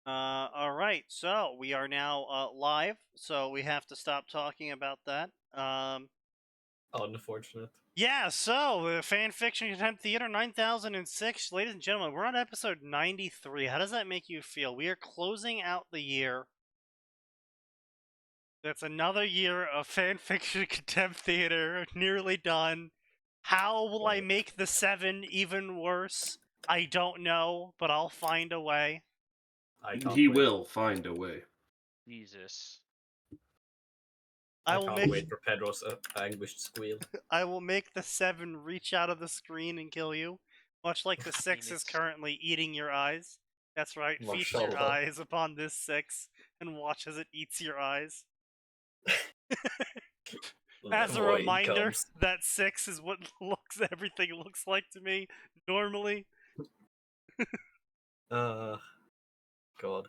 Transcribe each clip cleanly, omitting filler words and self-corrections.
Alright, so we are now live, so we have to stop talking about that. Unfortunate. Yeah, so Fanfiction Contempt Theater 9006, ladies and gentlemen, we're on episode 93. How does that make you feel? We are closing out the year. That's another year of Fanfiction Contempt Theater, nearly done. How will I make the 7 even worse? I don't know, but I'll find a way. He will find a way. Jesus. I will make wait for Pedro's anguished squeal. I will make the 7 reach out of the screen and kill you, much like the 6 is currently eating your eyes. That's right, feast your Mashallah. eyes upon this 6 and watch as it eats your eyes. As a reminder, that 6 is what everything looks like to me normally. God.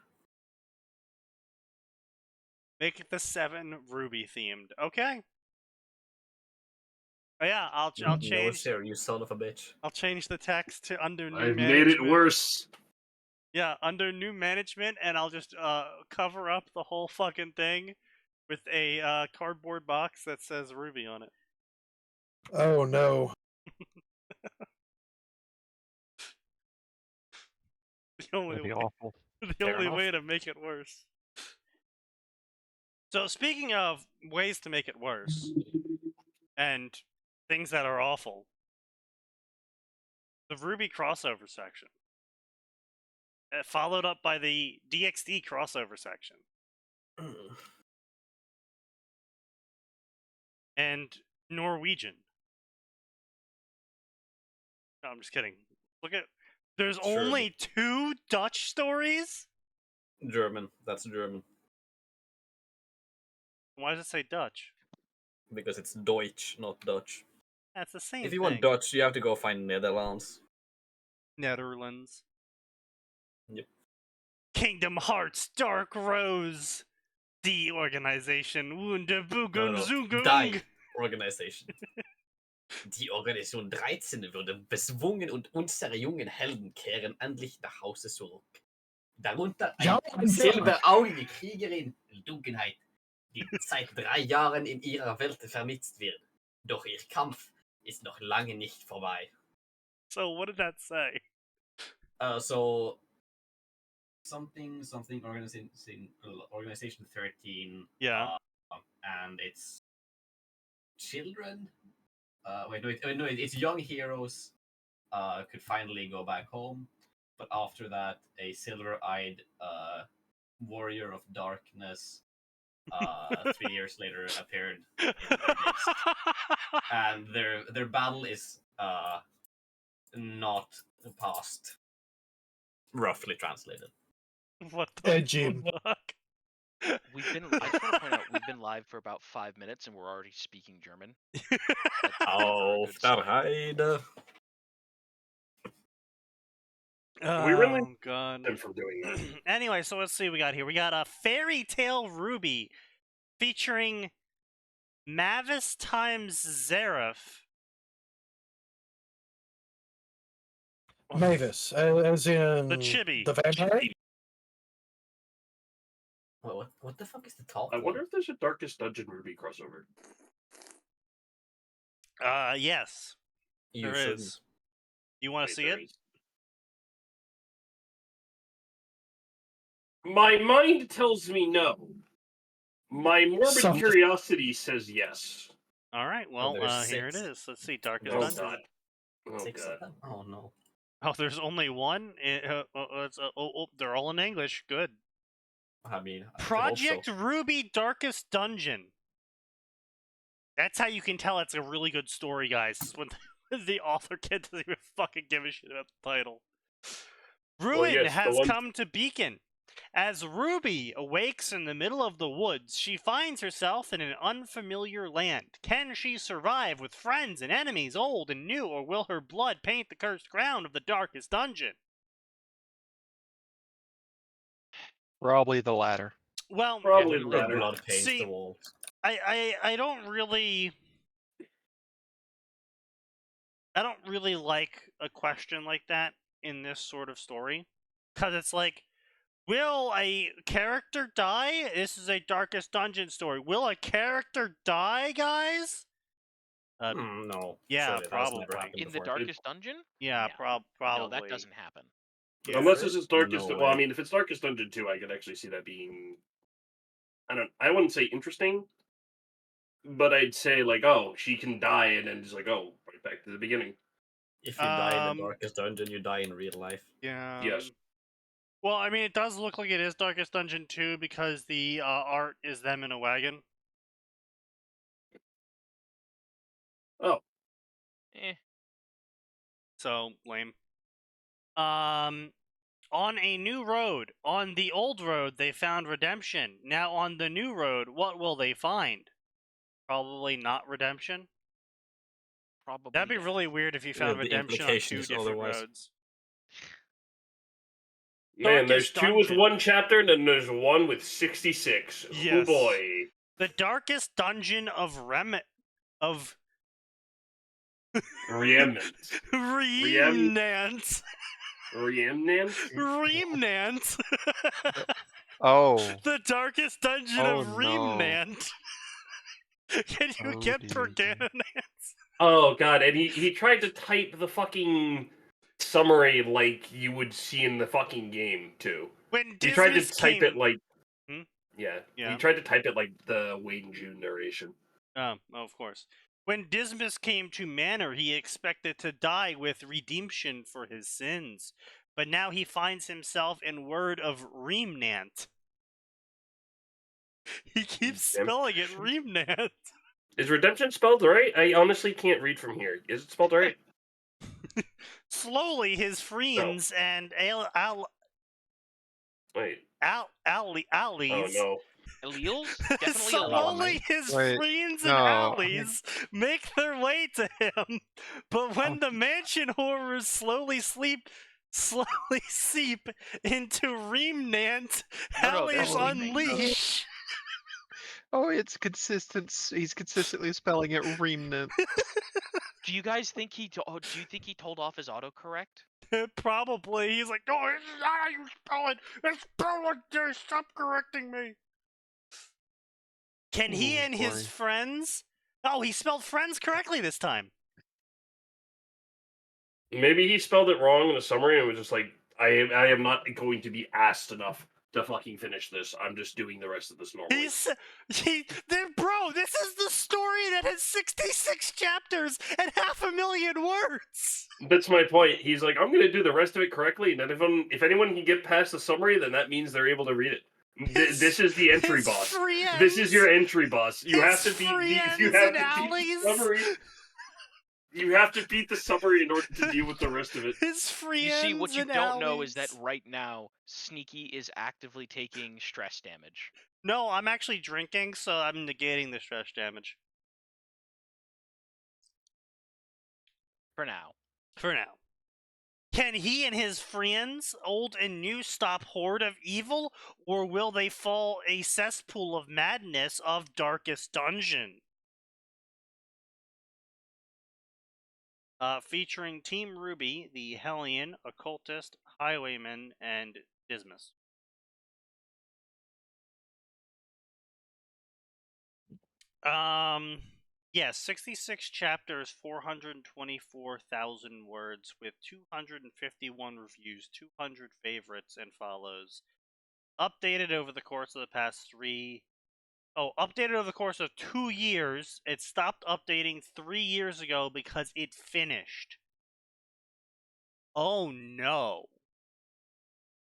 Make it the 7 Ruby themed. Okay. Oh, yeah, I'll change. No share, you son of a bitch. I'll change the text to under new I've management. made it worse. Yeah, under new management, and I'll just cover up the whole fucking thing with a cardboard box that says Ruby on it. Oh no. That'd be awful. The only way to make it worse. So speaking of ways to make it worse, and things that are awful, the Ruby crossover section, followed up by the DxD crossover section, and Norwegian. No, I'm just kidding. Look at, there's only 2 Dutch stories? German. That's German. Why does it say Dutch? Because it's Deutsch, not Dutch. That's the same If you thing. want Dutch, you have to go find Netherlands. Netherlands. Yep. Kingdom Hearts Dark Rose. Die Organisation Wunderbugung. Die Organisation. Die Organisation 13 wurde bezwungen und unsere jungen Helden kehren endlich nach Hause zurück. Darunter eine silberaugige Kriegerin der Dunkelheit, die seit 3 Jahren in ihrer Welt vermisst wird. Doch ihr Kampf ist noch lange nicht vorbei. So what did that say? So something organization 13. Yeah. And it's children. It's young heroes. Could finally go back home, but after that, a silver-eyed warrior of darkness 3 years later appeared in their midst. And their battle is not past. Roughly translated. What the fuck? I just want to point out, we've been live for about 5 minutes and we're already speaking German. Auf der Heide. We really God. them from doing that. Anyway, so let's see what we got here. We got a Fairy Tale Ruby featuring Mavis times Zareth. Mavis, as in The chibi. the vampire? What the fuck is the talk? I wonder if there's a Darkest Dungeon Ruby crossover. Yes. There is. You want to see it? My mind tells me no. My morbid curiosity says yes. Alright, well, here it is. Let's see, Darkest Oh, Dungeon. God. Oh, 6 God. of them? Oh, no. Oh, there's only one? They're all in English. Good. I mean, Project Ruby Darkest Dungeon. That's how you can tell it's a really good story, guys. Is when the author doesn't even fucking give a shit about the title. Ruin has come to Beacon. As Ruby awakes in the middle of the woods, she finds herself in an unfamiliar land. Can she survive with friends and enemies, old and new, or will her blood paint the cursed ground of the Darkest Dungeon? Probably the latter. Well, Probably the blood latter. paints See, the walls. I don't really like a question like that in this sort of story, because it's like, Will a character die? This is a Darkest Dungeon story. Will a character die, guys? No. Yeah, Surely that's never probably. happened In the before. Darkest Dungeon? Yeah, No. probably. No, that doesn't happen. Yeah. Unless this is Darkest. No Well, I way. mean, if it's Darkest Dungeon 2, I could actually see that being. I wouldn't say interesting, but I'd say like, oh, she can die, and then just like, oh, right back to the beginning. If you die in the Darkest Dungeon, you die in real life. Yeah. Yes. Well, I mean, it does look like it is Darkest Dungeon 2 because the art is them in a wagon. Oh, Eh. So lame. On a new road. On the old road, they found redemption. Now on the new road, what will they find? Probably not redemption. Probably. That'd be death. really weird if you Yeah, found the redemption on implication 2 is different otherwise. roads. man, there's Darkest 2 with Dungeon. 1 chapter, and then there's 1 with 66. Oh Yes. boy. The Darkest Dungeon of Remnant. Remnant. Remnant? Remnant. Oh. The Darkest Dungeon Oh, of no. Remnant. Can you Oh, get dear. Perganance? Oh god, and he tried to type the fucking summary like you would see in the fucking game too. When He tried to Dismas type came... it like Hmm? yeah. Yeah. He tried to type it like the Wade and June narration. Oh, of course. When Dismas came to Manor, he expected to die with redemption for his sins. But now he finds himself in word of Remnant. He keeps spelling it Remnant. Is redemption spelled right? I honestly can't read from here. Is it spelled right? Slowly, his friends and Wait. allies. Oh no. Alleles? Definitely Slowly, alleles. his Wait, friends no, and I allies make their way to him. But when the mansion horrors slowly seep into Remnant, No, allies they're unleash. Oh, it's consistent. He's consistently spelling it remnant. Do you guys think do you think he told off his autocorrect? Probably. He's like, no, this is not how you spell it. It's spelled like this. Stop correcting me. Can he Ooh, and his boy. friends... Oh, he spelled friends correctly this time. Maybe he spelled it wrong in the summary and was just like, I am not going to be asked enough to fucking finish this. I'm just doing the rest of this normally. Bro, this is the story that has 66 chapters and 500,000 words. That's my point. He's like, I'm going to do the rest of it correctly, and then if anyone can get past the summary, then that means they're able to read it. This is the entry boss. This is your entry boss. You have to beat the summary. You have to beat the summary in order to deal with the rest of it. His friends You see, what you and don't know is that allies. right now, Sneaky is actively taking stress damage. No, I'm actually drinking, so I'm negating the stress damage. For now. For now. Can he and his friends, old and new, stop horde of evil, or will they fall a cesspool of madness of Darkest Dungeon? Featuring Team Ruby, the Hellion, Occultist, Highwayman, and Dismas. Yes, 66 chapters, 424,000 words, with 251 reviews, 200 favorites, and follows. Updated over the course of the past updated over the course of 2 years. It stopped updating 3 years ago because it finished. Oh no.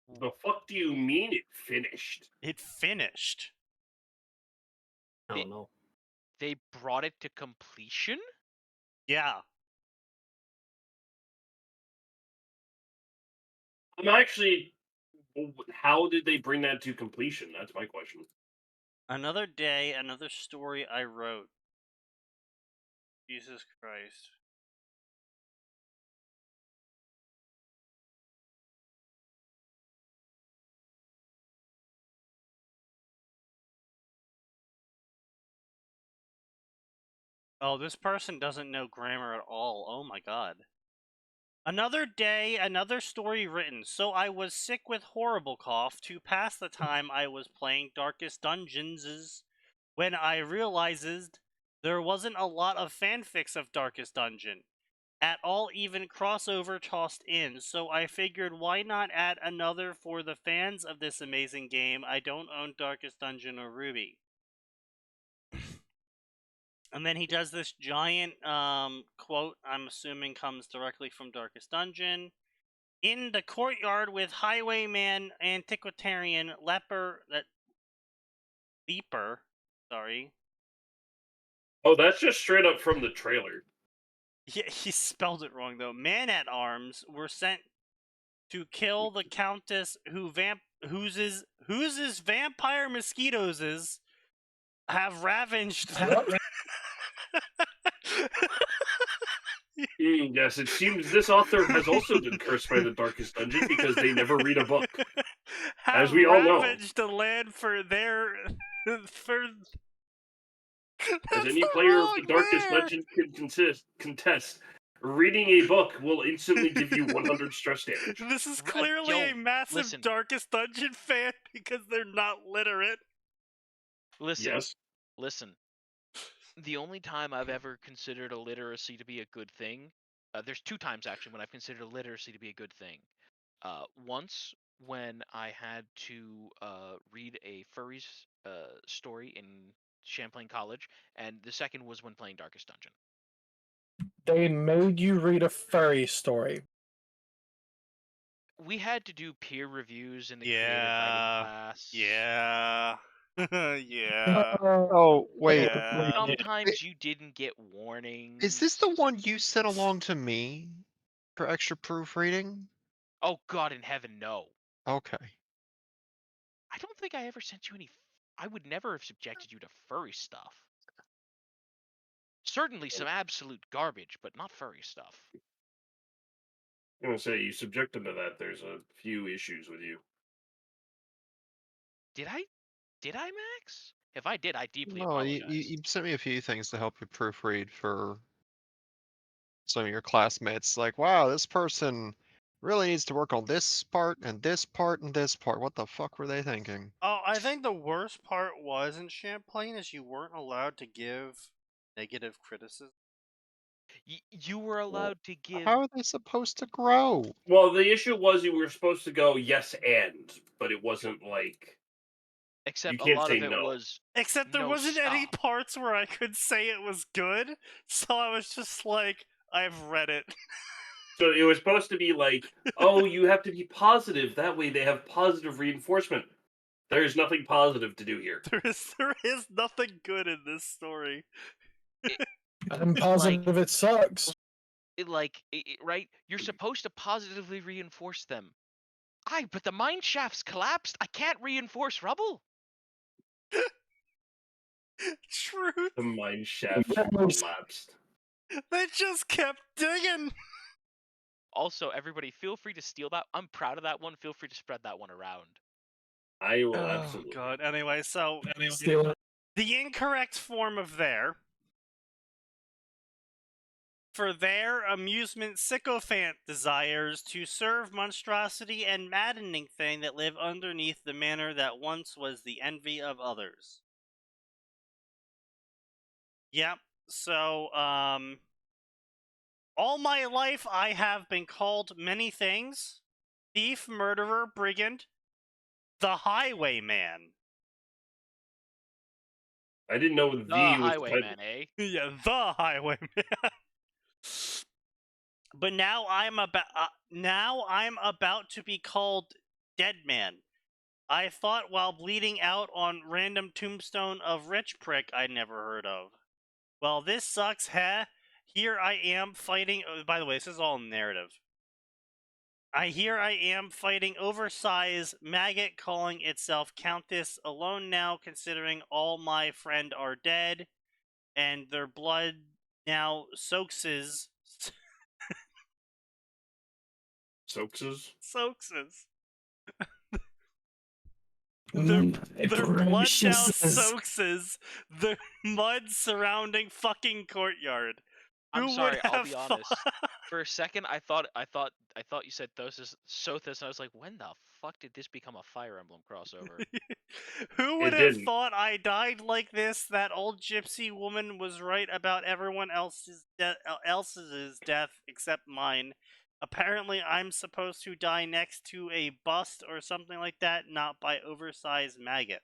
The fuck do you mean it finished? It finished. Oh no. They brought it to completion? Yeah. I'm actually. How did they bring that to completion? That's my question. Another day, another story I wrote. Jesus Christ. Oh, this person doesn't know grammar at all. Oh my god. Another day, another story written. So I was sick with horrible cough. To pass the time, I was playing Darkest Dungeons when I realized there wasn't a lot of fanfics of Darkest Dungeon at all, even crossover tossed in. So I figured, why not add another for the fans of this amazing game? I don't own Darkest Dungeon or Ruby. And then he does this giant quote, I'm assuming comes directly from Darkest Dungeon. In the courtyard with highwayman, antiquarian, leaper, sorry. Oh, that's just straight up from the trailer. Yeah, he spelled it wrong though. Man-at-arms were sent to kill the countess whose vampire mosquitoes have ravaged. Yes, it seems this author has also been cursed by the Darkest Dungeon because they never read a book. As we all know. Ravaged the land for their for. As any player of the Darkest Dungeon can contest, reading a book will instantly give you 100 stress damage. This is clearly a massive Darkest Dungeon fan because they're not literate. Listen, yes. Listen. The only time I've ever considered illiteracy to be a good thing, there's 2 times actually when I've considered illiteracy to be a good thing. Once when I had to read a furries story in Champlain College, and the second was when playing Darkest Dungeon. They made you read a furry story. We had to do peer reviews in the creative writing class. Yeah. Yeah. Oh, wait. Yeah. Sometimes you didn't get warnings. Is this the one you sent along to me for extra proofreading? Oh, God in heaven, no. Okay. I don't think I ever sent you any. I would never have subjected you to furry stuff. Certainly some absolute garbage, but not furry stuff. I'm going to say, you subject them to that, there's a few issues with you. Did I, Max? If I did, I deeply No, apologize. you sent me a few things to help you proofread for some of your classmates. Like, wow, this person really needs to work on this part and this part and this part. What the fuck were they thinking? Oh, I think the worst part was in Champlain is you weren't allowed to give negative criticism. You were allowed to give. How are they supposed to grow? Well, the issue was you were supposed to go yes and, but it wasn't like. Except you a can't lot say of it no. was. Except there no, wasn't any stop. parts where I could say it was good, so I was just like, I've read it. So it was supposed to be like, oh, you have to be positive. That way they have positive reinforcement. There's nothing positive to do here. There is nothing good in this story. I'm positive it sucks. Right? You're supposed to positively reinforce them. But the mine shaft's collapsed. I can't reinforce rubble. Truth. The mine shaft collapsed. They just kept digging. Also, everybody, feel free to steal that. I'm proud of that one. Feel free to spread that one around. I will absolutely. God. Anyway, so Steal it. the incorrect form of there. For their amusement, sycophant desires to serve monstrosity and maddening thing that live underneath the manor that once was the envy of others. Yep. So, all my life I have been called many things. Thief, murderer, brigand, the highwayman. I didn't know The the was highwayman, eh? Yeah, the highwayman. But now I'm about to be called dead man. I thought while bleeding out on random tombstone of rich prick I'd never heard of. Well, this sucks, huh? Here I am fighting. By the way, this is all narrative. Here I am fighting oversized maggot calling itself Countess alone now, considering all my friend are dead, and their blood now soakses. Soakses? Soakses. Their blood now soakses the mud surrounding fucking courtyard. I'm Who sorry, would I'll have be thought? honest. For a second, I thought you said Sothis, and I was like, when the fuck did this become a Fire Emblem crossover? Who would It have didn't. thought I died like this? That old gypsy woman was right about everyone else's death except mine. Apparently, I'm supposed to die next to a bust or something like that, not by oversized maggot.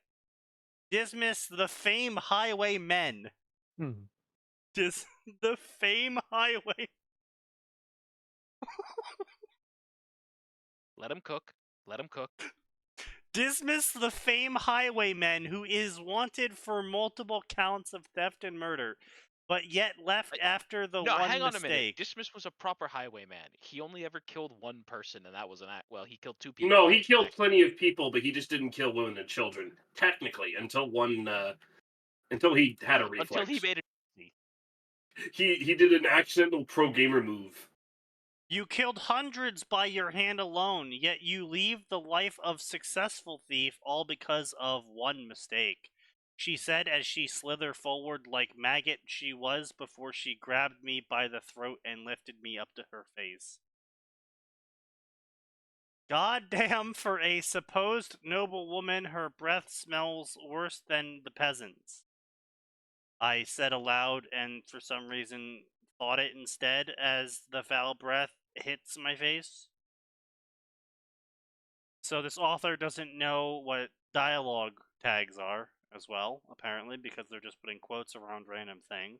Dismiss the fame highwaymen. The fame highway. Let him cook. Let him cook. Dismiss the fame highwayman who is wanted for multiple counts of theft and murder, but yet left after the No, one hang on a minute. mistake. Dismiss was a proper highwayman. He only ever killed one person, and that was an act. Well, he killed two people. No, he killed plenty of people, but he just didn't kill women and children. Technically, until he had a reflex. Until he made it. He did an accidental pro gamer move. You killed hundreds by your hand alone, yet you leave the life of successful thief all because of one mistake. She said as she slithered forward like maggot she was before she grabbed me by the throat and lifted me up to her face. Goddamn, for a supposed noble woman, her breath smells worse than the peasants. I said aloud, and for some reason thought it instead as the foul breath hits my face. So this author doesn't know what dialogue tags are as well, apparently, because they're just putting quotes around random things.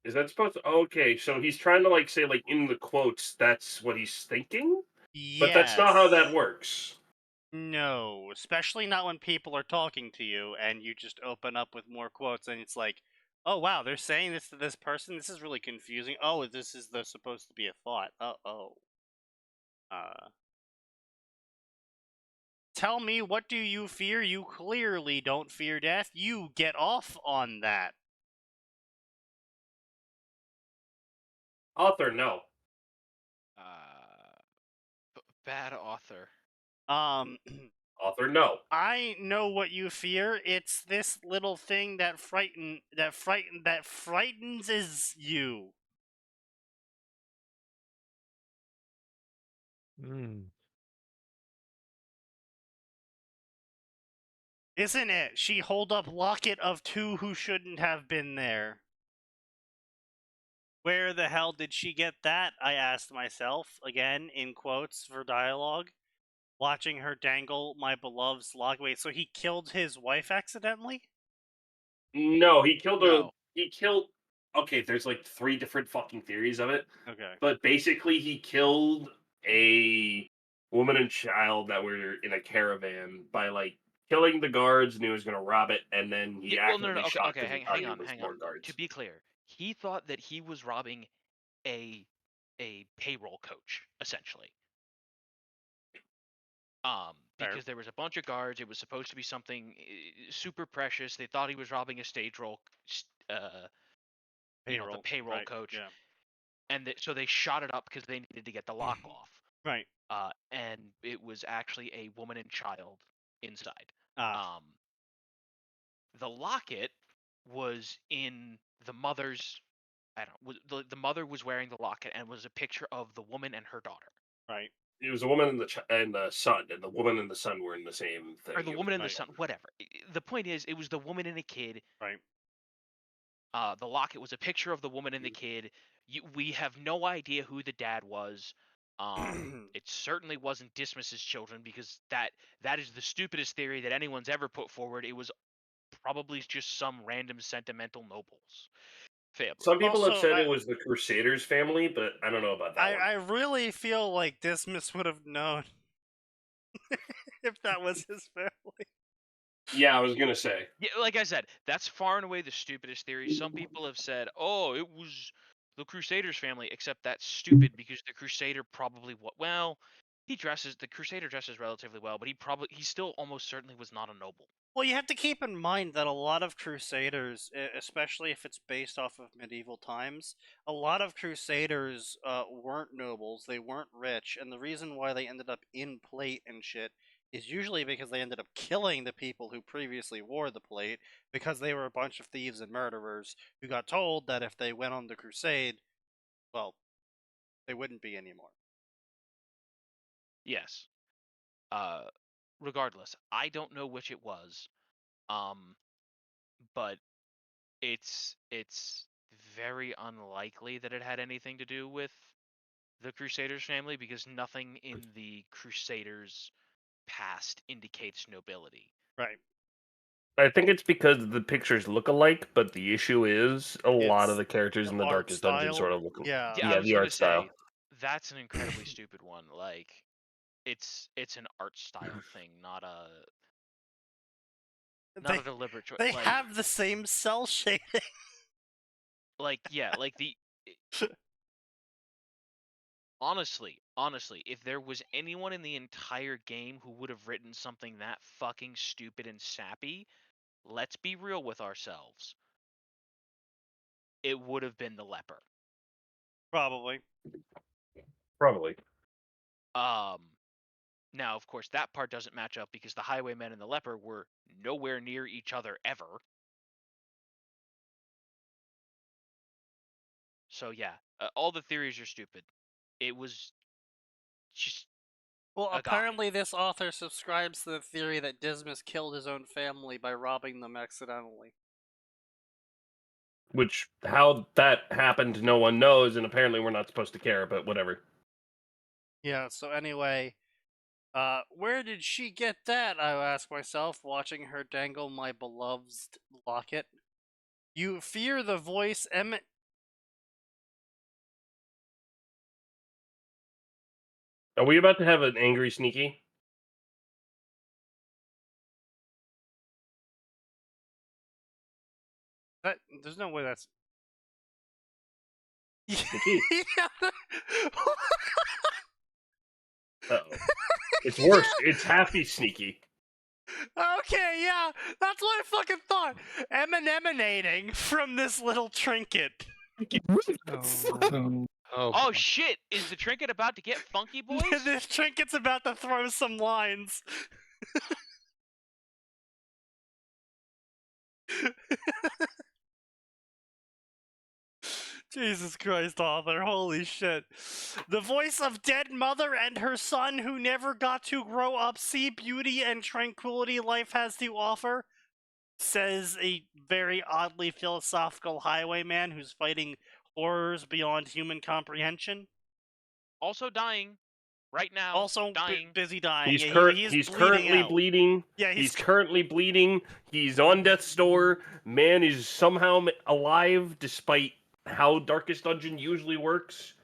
Is that supposed to? Okay, so he's trying to like say like in the quotes that's what he's thinking, but that's not how that works. No, especially not when people are talking to you and you just open up with more quotes and it's like, oh wow, they're saying this to this person. This is really confusing. Oh, this is supposed to be a thought. Tell me, what do you fear? You clearly don't fear death. You get off on that. Author, no. Bad author. Author, no. I know what you fear. It's this little thing that frightens you. Isn't it? She hold up locket of two who shouldn't have been there. Where the hell did she get that? I asked myself, again in quotes for dialogue, watching her dangle my beloved's locket. Wait, so he killed his wife accidentally? No, he killed No. He killed. Okay, there's like 3 different fucking theories of it. Okay. But basically, he killed a woman and child that were in a caravan by like killing the guards, and he was going to rob it, and then he accidentally shot Okay, because he thought it was more guards. To be clear, he thought that he was robbing a payroll coach, essentially. Because there was a bunch of guards. It was supposed to be something super precious. They thought he was robbing a stage role, the payroll coach. Yeah. And so they shot it up because they needed to get the lock off. Right. And it was actually a woman and child inside. The locket was in the mother's. The mother was wearing the locket and was a picture of the woman and her daughter. Right. It was a woman and the son, and the woman and the son were in the same thing. Or the woman and the son, whatever. The point is, it was the woman and the kid. Right. The locket was a picture of the woman and the kid. We have no idea who the dad was. It certainly wasn't Dismiss's children, because that is the stupidest theory that anyone's ever put forward. It was probably just some random sentimental nobles family. Some people have said it was the Crusaders family, but I don't know about that one. I really feel like Dismiss would have known if that was his family. Yeah, I was gonna say. Yeah, like I said, that's far and away the stupidest theory. Some people have said, "Oh, it was the Crusaders family," except that's stupid because the Crusader probably the Crusader dresses relatively well, but he still almost certainly was not a noble. Well, you have to keep in mind that a lot of Crusaders, especially if it's based off of medieval times, a lot of Crusaders weren't nobles, they weren't rich, and the reason why they ended up in plate and shit is usually because they ended up killing the people who previously wore the plate because they were a bunch of thieves and murderers who got told that if they went on the crusade, well, they wouldn't be anymore. Yes. Regardless, I don't know which it was. But it's very unlikely that it had anything to do with the Crusaders family because nothing in the Crusaders past indicates nobility. Right. I think it's because the pictures look alike, but the issue is a lot of the characters in the art Darkest Dungeon style. sort of look. Yeah. Yeah, I was the gonna art style. say that's an incredibly stupid one. Like, it's an art style thing, not a deliberate choice. They Like, have the same cell shading. like yeah, like the. Honestly, if there was anyone in the entire game who would have written something that fucking stupid and sappy, let's be real with ourselves. It would have been the leper. Probably. Now, of course, that part doesn't match up because the Highwaymen and the leper were nowhere near each other ever. So yeah, all the theories are stupid. It was just Well, a guy. apparently this author subscribes to the theory that Dismas killed his own family by robbing them accidentally. Which, how that happened, no one knows, and apparently we're not supposed to care, but whatever. Yeah, so anyway, where did she get that, I ask myself, watching her dangle my beloved's locket. You fear the voice Are we about to have an angry Sneaky? There's no way that's... Sneaky. Yeah. Uh-oh. It's worse. It's happy Sneaky. Okay, yeah, that's what I fucking thought. Emanating from this little trinket. Oh shit! Is the trinket about to get funky, boys? This trinket's about to throw some lines. Jesus Christ, author, holy shit. The voice of dead mother and her son who never got to grow up see beauty and tranquility life has to offer, says a very oddly philosophical highwayman who's fighting horrors beyond human comprehension. Also dying. Right now. Also dying. busy dying. He's, Yeah, he's currently bleeding. Yeah, he's currently bleeding. He's on death's door. Man is somehow alive despite how Darkest Dungeon usually works.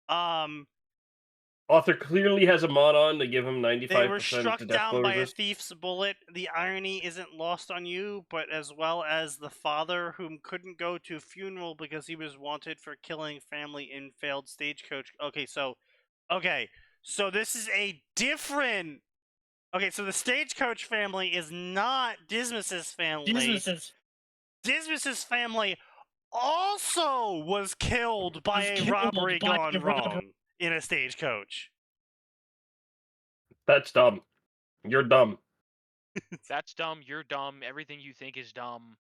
Author clearly has a mod on to give him 95% They were struck to death down blow by resist. a thief's bullet. The irony isn't lost on you, but as well as the father whom couldn't go to funeral because he was wanted for killing family in failed stagecoach. Okay, so this is a different... Okay, so the stagecoach family is not Dismas's family. Dismas's family also was killed by a robbery gone wrong in a stagecoach. That's dumb. You're dumb. That's dumb. You're dumb. Everything you think is dumb.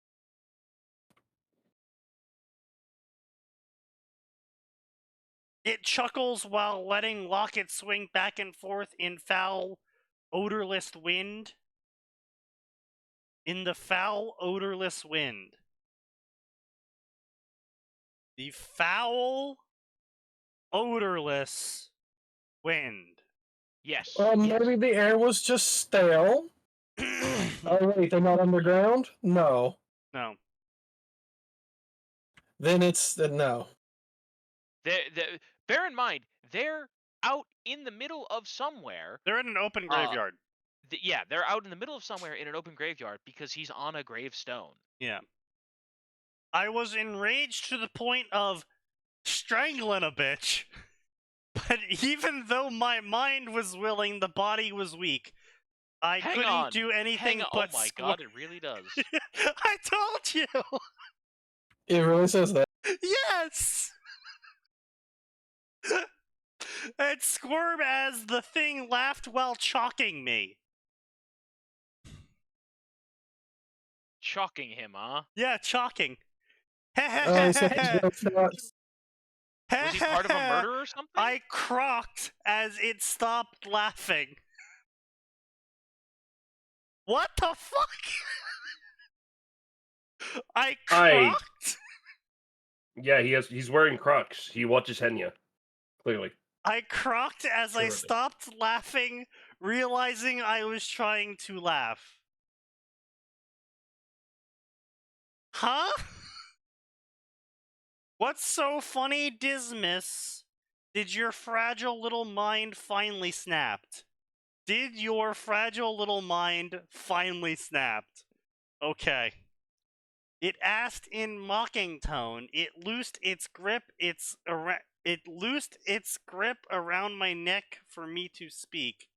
It chuckles while letting Locket swing back and forth in foul, odorless wind. In the foul, odorless wind. The foul, odorless wind. Yes. Maybe the air was just stale. Oh wait, they're not underground? No. No. Then it's no. Bear in mind, they're out in the middle of somewhere. They're in an open graveyard. Yeah, they're out in the middle of somewhere in an open graveyard because he's on a gravestone. Yeah. I was enraged to the point of strangling a bitch. But even though my mind was willing, the body was weak. I couldn't do anything but... Oh my god, it really does. I told you! It really says that. Yes! And squirm as the thing laughed while chalking me. Chalking him, huh? Yeah, chalking. He said jokes not. Was he part of a murder or something? I crocked as it stopped laughing. What the fuck? I crocked? Yeah, he's wearing Crocs. He watches Henya. Clearly. I crocked as I Surely. stopped laughing, realizing I was trying to laugh. Huh? What's so funny, Dismiss? Did your fragile little mind finally snapped? Did your fragile little mind finally snapped? Okay. It asked in mocking tone. It loosed its grip. It loosed its grip around my neck for me to speak.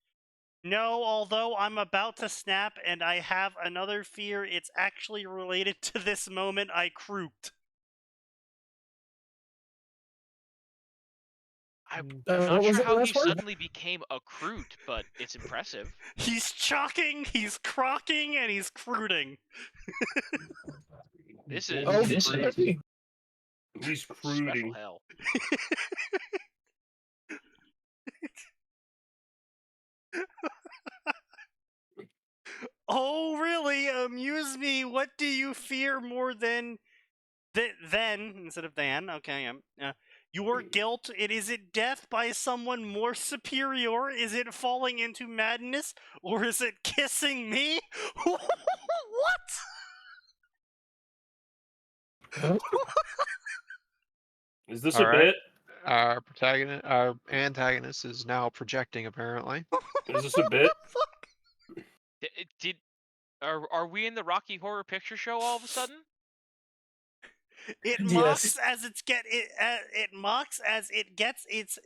No, although I'm about to snap and I have another fear, it's actually related to this moment I crouped. I'm what not was sure the how last you word? suddenly became a Kroot, but it's impressive. He's chalking, he's crocking, and he's crooting. This is Oh, crazy. He's Special crooting. hell. Oh, really? Amuse me. What do you fear more than then instead of than? Okay, your guilt. Is it death by someone more superior? Is it falling into madness, or is it kissing me? What? Is this All a right. bit? Our antagonist is now projecting, apparently. Is this a bit? Are we in the Rocky Horror Picture Show all of a sudden? It Yes. mocks as it mocks as it gets its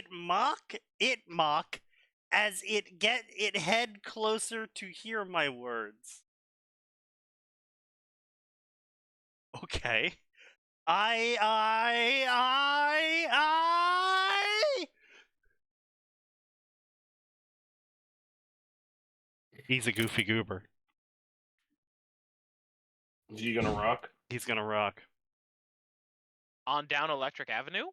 mock as it get it head closer to hear my words. Okay. I He's a goofy goober. Is he gonna rock? He's gonna rock. On down Electric Avenue?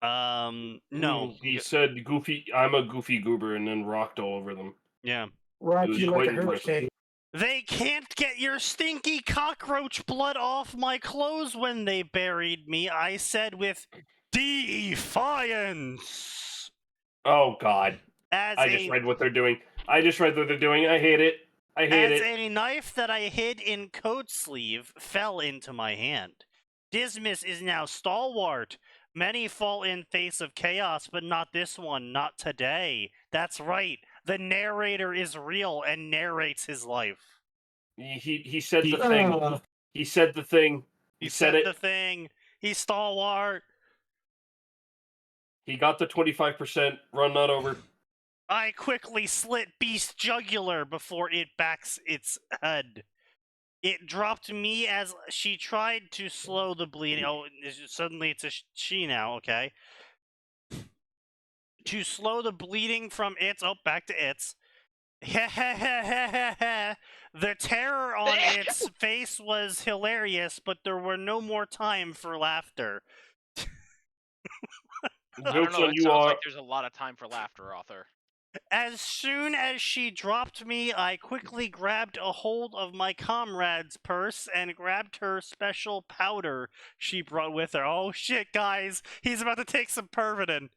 No. He said goofy. I'm a goofy goober, and then rocked all over them. Yeah. Rock It was you like a quite impressive. hurricane. They can't get your stinky cockroach blood off my clothes when they buried me, I said with defiance. Oh God! As I just read what they're doing. I hate it. I hate it. a knife that I hid in coat sleeve fell into my hand. Dismiss is now stalwart. Many fall in face of chaos, but not this one, not today. That's right. The narrator is real and narrates his life. He said the thing. He said the thing. He said said the thing. He's stalwart. He got the 25%. Run not over. I quickly slit Beast's jugular before it backs its head. It dropped me as she tried to slow the bleeding. Oh, suddenly it's a she now, okay. To slow the bleeding from its. Oh, back to its. The terror on its face was hilarious, but there were no more time for laughter. I don't know, it sounds like there's a lot of time for laughter, author. As soon as she dropped me, I quickly grabbed a hold of my comrade's purse and grabbed her special powder she brought with her. Oh shit, guys, he's about to take some Pervitin.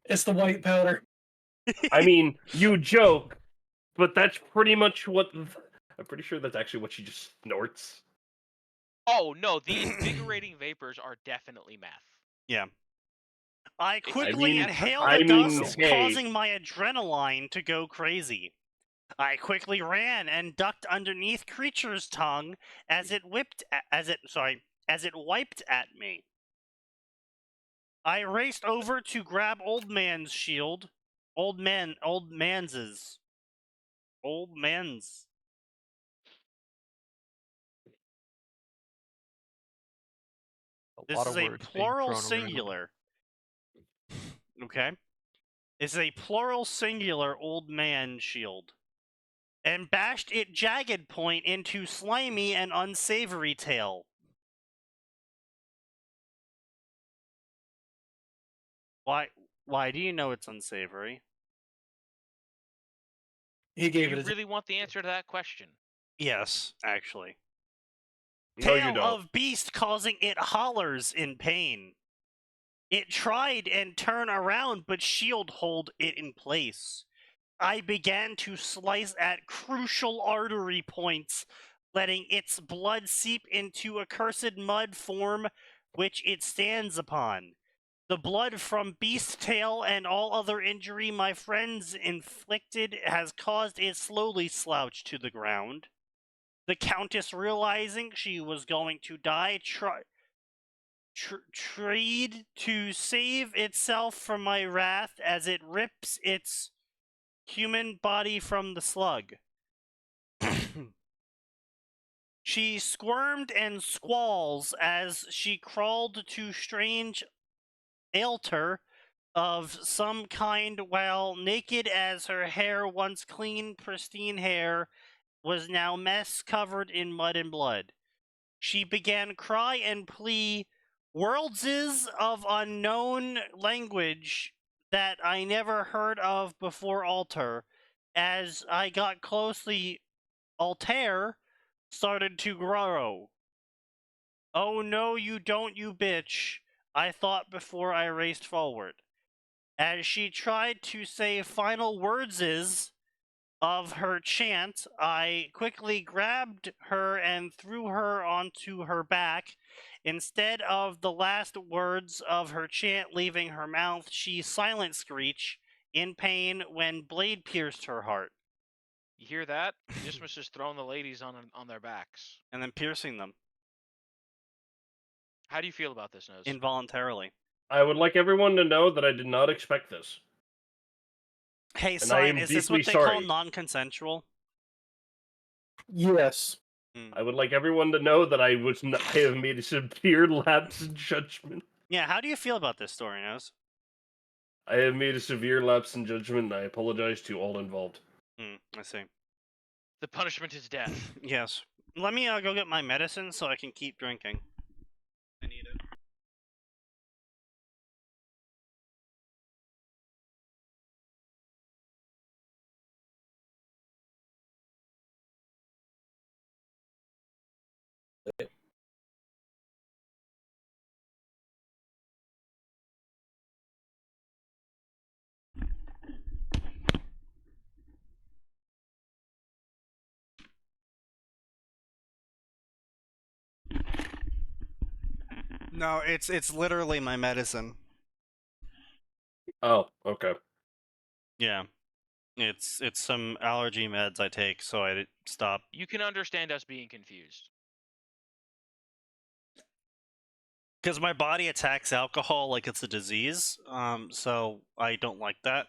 It's the white powder. I mean, you joke, but that's pretty much what... I'm pretty sure that's actually what she just snorts. Oh, no, the invigorating vapors are definitely meth. Yeah. I quickly inhaled the dust, causing my adrenaline to go crazy. I quickly ran and ducked underneath Creature's tongue as it wiped at me. I raced over to grab Old Man's shield. Old Man's. This is a plural singular. Okay? Is a plural singular old man shield. And bashed it jagged point into slimy and unsavory tail. Why do you know it's unsavory? He Do gave you it a really want the answer to that question? Yes, actually. No, you Tail don't. of beast causing it hollers in pain. It tried and turn around, but shield hold it in place. I began to slice at crucial artery points, letting its blood seep into accursed mud form which it stands upon. The blood from beast tail and all other injury my friends inflicted has caused it slowly slouch to the ground. The Countess, realizing she was going to die, tried to save itself from my wrath as it rips its human body from the slug. She squirmed and squalls as she crawled to strange altar of some kind, while naked as her hair, once clean, pristine hair, was now mess covered in mud and blood. She began cry and plea worldses of unknown language that I never heard of before altar. As I got closely, altar started to grow. Oh no, you don't, you bitch, I thought before I raced forward. As she tried to say final wordses of her chant, I quickly grabbed her and threw her onto her back. Instead of the last words of her chant leaving her mouth, she silent screeched in pain when blade pierced her heart. You hear that? This was just throwing the ladies on their backs. And then piercing them. How do you feel about this, Nose? Involuntarily. I would like everyone to know that I did not expect this. Hey, And I Sign, am is this deeply what they call sorry. non-consensual? yes. I would like everyone to know that I have made a severe lapse in judgment. Yeah, how do you feel about this story, Nose? I have made a severe lapse in judgment, and I apologize to all involved. I see. The punishment is death. Yes. Let me go get my medicine so I can keep drinking. I need it. No, it's literally my medicine. Oh, okay. Yeah. It's some allergy meds I take, so I stop. You can understand us being confused. Because my body attacks alcohol like it's a disease, so I don't like that.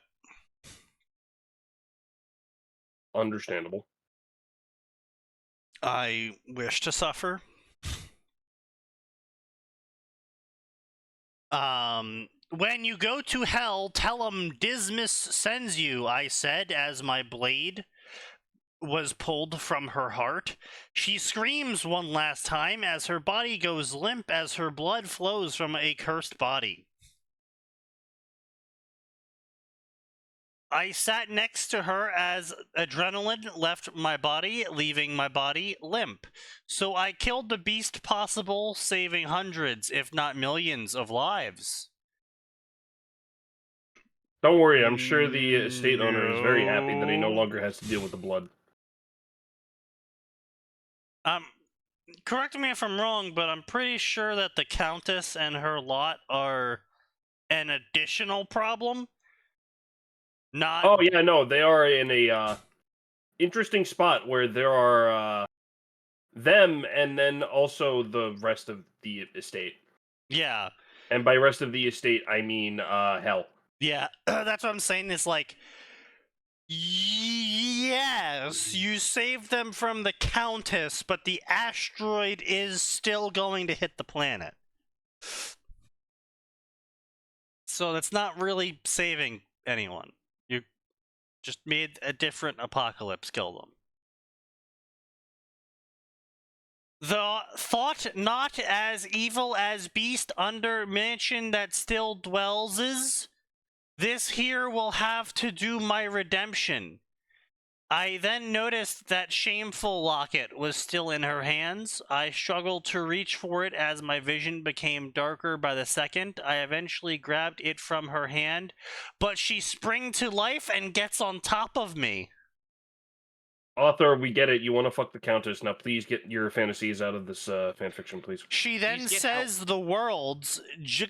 Understandable. I wish to suffer. When you go to hell, tell 'em Dismas sends you, I said, as my blade was pulled from her heart. She screams one last time as her body goes limp as her blood flows from a cursed body. I sat next to her as adrenaline left my body, leaving my body limp. So I killed the beast possible, saving hundreds, if not millions, of lives. Don't worry, I'm sure the estate owner is very happy that he no longer has to deal with the blood. Correct me if I'm wrong, but I'm pretty sure that the Countess and her lot are an additional problem. Not. Oh yeah, no, they are in a interesting spot where there are them and then also the rest of the estate. Yeah. And by rest of the estate, I mean hell. Yeah, that's what I'm saying. Is like, yes, you saved them from the Countess, but the asteroid is still going to hit the planet. So that's not really saving anyone. You just made a different apocalypse kill them. The thought not as evil as beast under mansion that still dwells is, this here will have to do my redemption. I then noticed that shameful locket was still in her hands. I struggled to reach for it as my vision became darker by the second. I eventually grabbed it from her hand, but she sprang to life and gets on top of me. Author, we get it. You want to fuck the Countess. Now please get your fantasies out of this fanfiction, please. She then Please get says the words La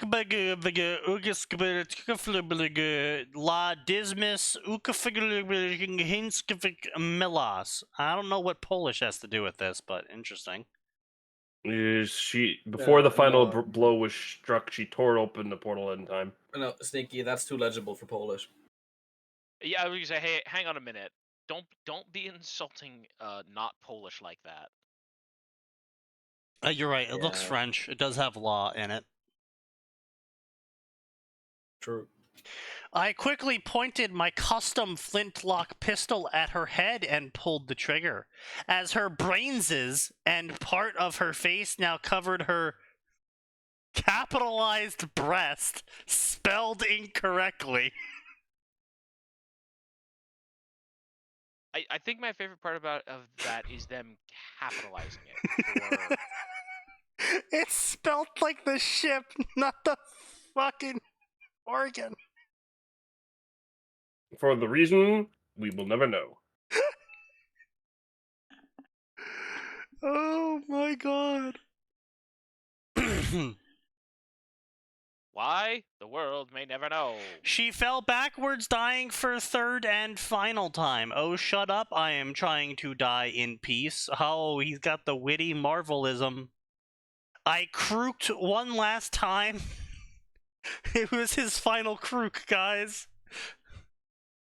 Dismas Milas. I don't know what Polish has to do with this, but interesting. She before the final no. blow was struck, she tore open the portal in time. No, Sneaky, that's too legible for Polish. Yeah, I was gonna say, hey, hang on a minute. Don't be insulting not Polish like that. You're right, it looks Yeah. French. It does have law in it. True. I quickly pointed my custom flintlock pistol at her head and pulled the trigger. As her brainses and part of her face now covered her capitalized breast, spelled incorrectly. I think my favorite part of that is them capitalizing it. For... It's spelled like the ship, not the fucking organ. For the reason we will never know. Oh my god. Why? The world may never know. She fell backwards, dying for third and final time. Oh, shut up. I am trying to die in peace. Oh, he's got the witty marvelism. I crooked one last time. It was his final crook, guys.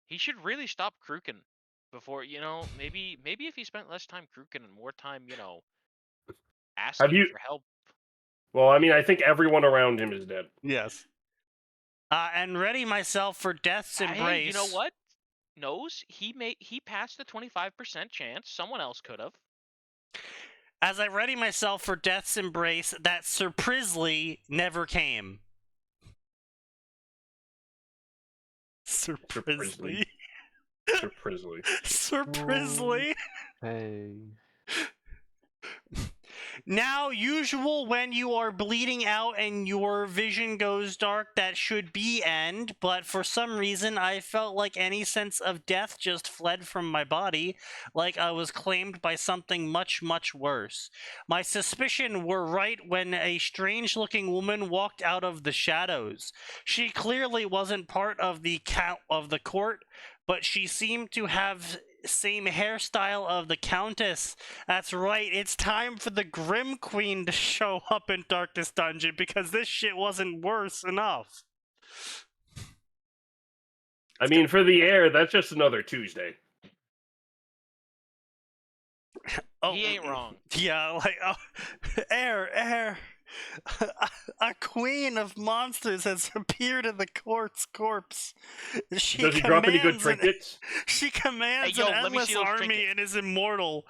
He should really stop crooking before, maybe if he spent less time crooking and more time, asking for help. Well, I mean, I think everyone around him is dead. Yes. And ready myself for death's embrace. Hey, you know what? Knows he passed the 25% chance. Someone else could have. As I ready myself for death's embrace, that surprisingly never came. Surprisingly. Surprisingly. Hey. Now, usual when you are bleeding out and your vision goes dark, that should be end, but for some reason I felt like any sense of death just fled from my body, like I was claimed by something much, much worse. My suspicion were right when a strange-looking woman walked out of the shadows. She clearly wasn't part of the court, but she seemed to have same hairstyle of the Countess. That's right, it's time for the Grim Queen to show up in Darkest Dungeon because this shit wasn't worse enough. I mean, for the air, that's just another Tuesday. Oh, he ain't wrong. Yeah, like, air. A queen of monsters has appeared in the court's corpse. Does he drop any good trinkets? She commands an endless army and is immortal.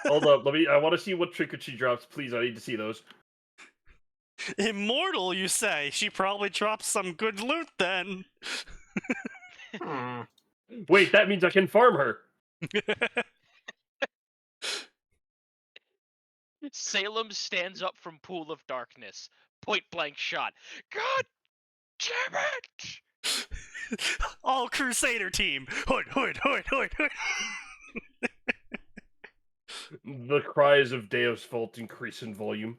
Hold up, I want to see what trinkets she drops, please. I need to see those. Immortal, you say? She probably drops some good loot then. Wait, that means I can farm her. Salem stands up from pool of darkness. Point blank shot. God damn it! All Crusader team. Hood. The cries of Deus Vult increase in volume.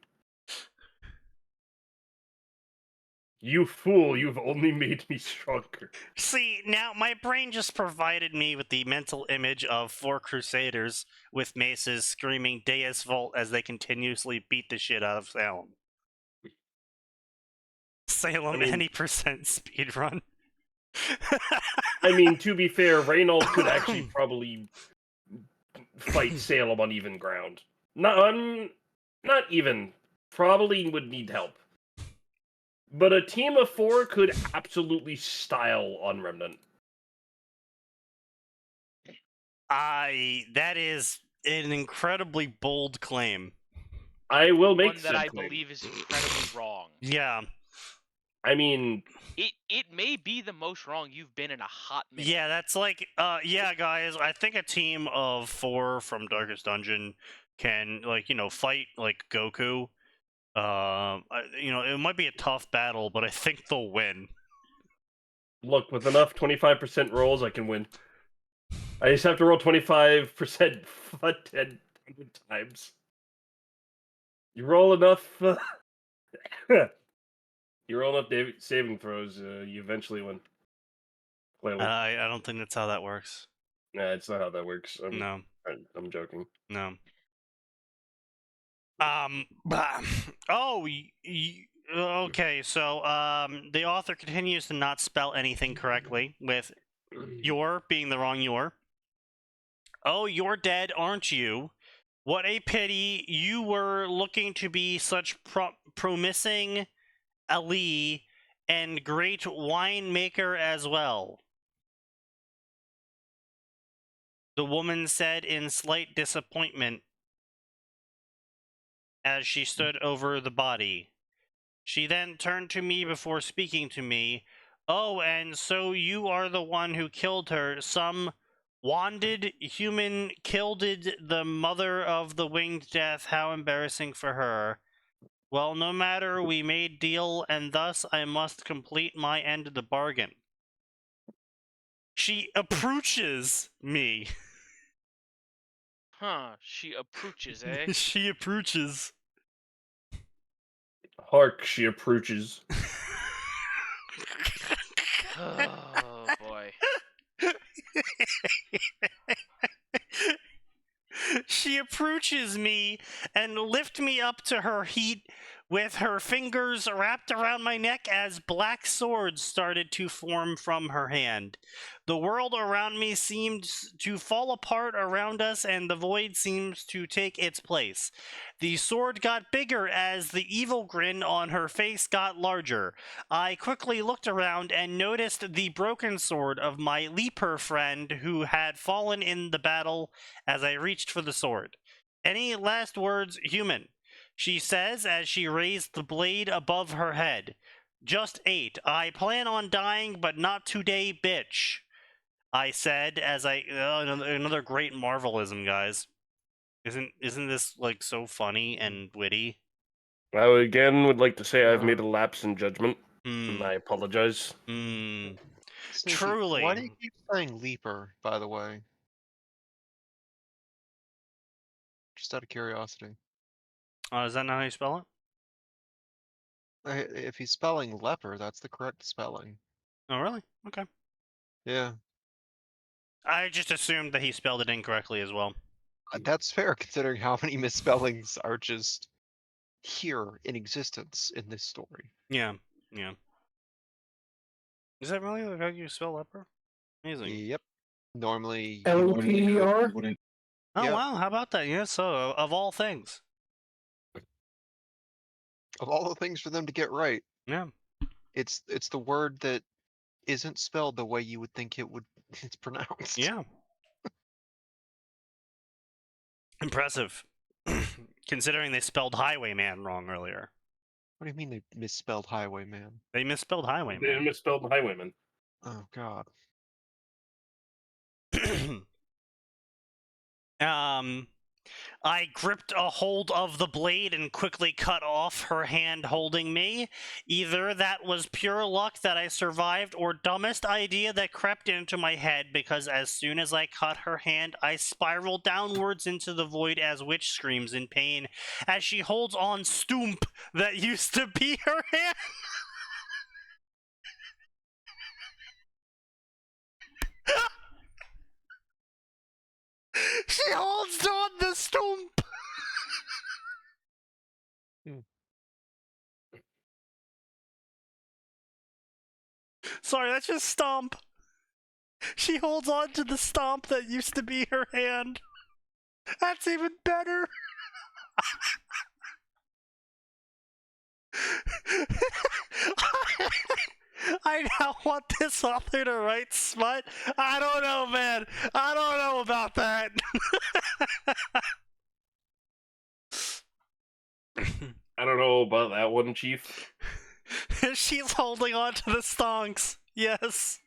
You fool, you've only made me stronger. See, now my brain just provided me with the mental image of 4 Crusaders with maces screaming Deus Vult as they continuously beat the shit out of Salem. Salem, any percent speedrun. I mean, to be fair, Reynold could actually probably fight Salem on even ground. Not even. Probably would need help. But a team of 4 could absolutely style on Remnant. That is an incredibly bold claim. I will make one that I claim. believe is incredibly wrong. Yeah. I mean, it may be the most wrong you've been in a hot minute. Yeah, that's like, yeah, guys, I think a team of 4 from Darkest Dungeon can, like, you know, fight, like, Goku. You know, it might be a tough battle, but I think they'll win. look, with enough 25% rolls, I can win. I just have to roll 25% 10 times. You roll enough... you roll enough saving throws, you eventually win. Clearly. I don't think that's how that works. Nah, it's not how that works. No. I'm joking. No. Oh, okay, so, the author continues to not spell anything correctly, with your being the wrong your. Oh, you're dead, aren't you? What a pity. You were looking to be such promising Ali and great winemaker as well. The woman said in slight disappointment as she stood over the body. She then turned to me before speaking to me. Oh, and so you are the one who killed her. Some wanded human killed the mother of the winged death. How embarrassing for her. Well, no matter, we made deal, and thus I must complete my end of the bargain. She approaches me. Huh, she approaches, eh? She approaches. Hark, she approaches. Oh, boy. She approaches me and lifts me up to her heat with her fingers wrapped around my neck as black swords started to form from her hand. The world around me seemed to fall apart around us, and the void seems to take its place. The sword got bigger as the evil grin on her face got larger. I quickly looked around and noticed the broken sword of my leaper friend who had fallen in the battle as I reached for the sword. Any last words, human? She says as she raised the blade above her head. Just 8. I plan on dying, but not today, bitch. I said as I another great Marvelism, guys. Isn't this like so funny and witty? I would like to say I've made a lapse in judgment, and I apologize. Sneaky, Truly. why do you keep saying leaper, by the way? Just out of curiosity. Is that not how you spell it? If he's spelling leper, that's the correct spelling. Oh, really? Okay. Yeah. I just assumed that he spelled it incorrectly as well. That's fair, considering how many misspellings are just here in existence in this story. Yeah, yeah. Is that really how you spell leper? Amazing. Yep. Normally, L-E-P-E-R? Oh, Yep. wow, how about that? Yeah, so, of all things. of all the things for them to get right, Yeah. it's the word that isn't spelled the way you would think it's pronounced. Yeah. Impressive. Considering they spelled Highwayman wrong earlier. What do you mean they misspelled Highwayman? They misspelled They Highwayman. misspelled Highwayman. Oh god. I gripped a hold of the blade and quickly cut off her hand holding me. Either that was pure luck that I survived, or dumbest idea that crept into my head, because as soon as I cut her hand, I spiraled downwards into the void as Witch screams in pain as she holds on Stoomp that used to be her hand. She holds on the Stoomp. Sorry, that's just Stomp. She holds on to the Stomp that used to be her hand. That's even better. I now want this author to write smut. I don't know, man. I don't know about that. I don't know about that one, Chief. She's holding on to the stonks. Yes.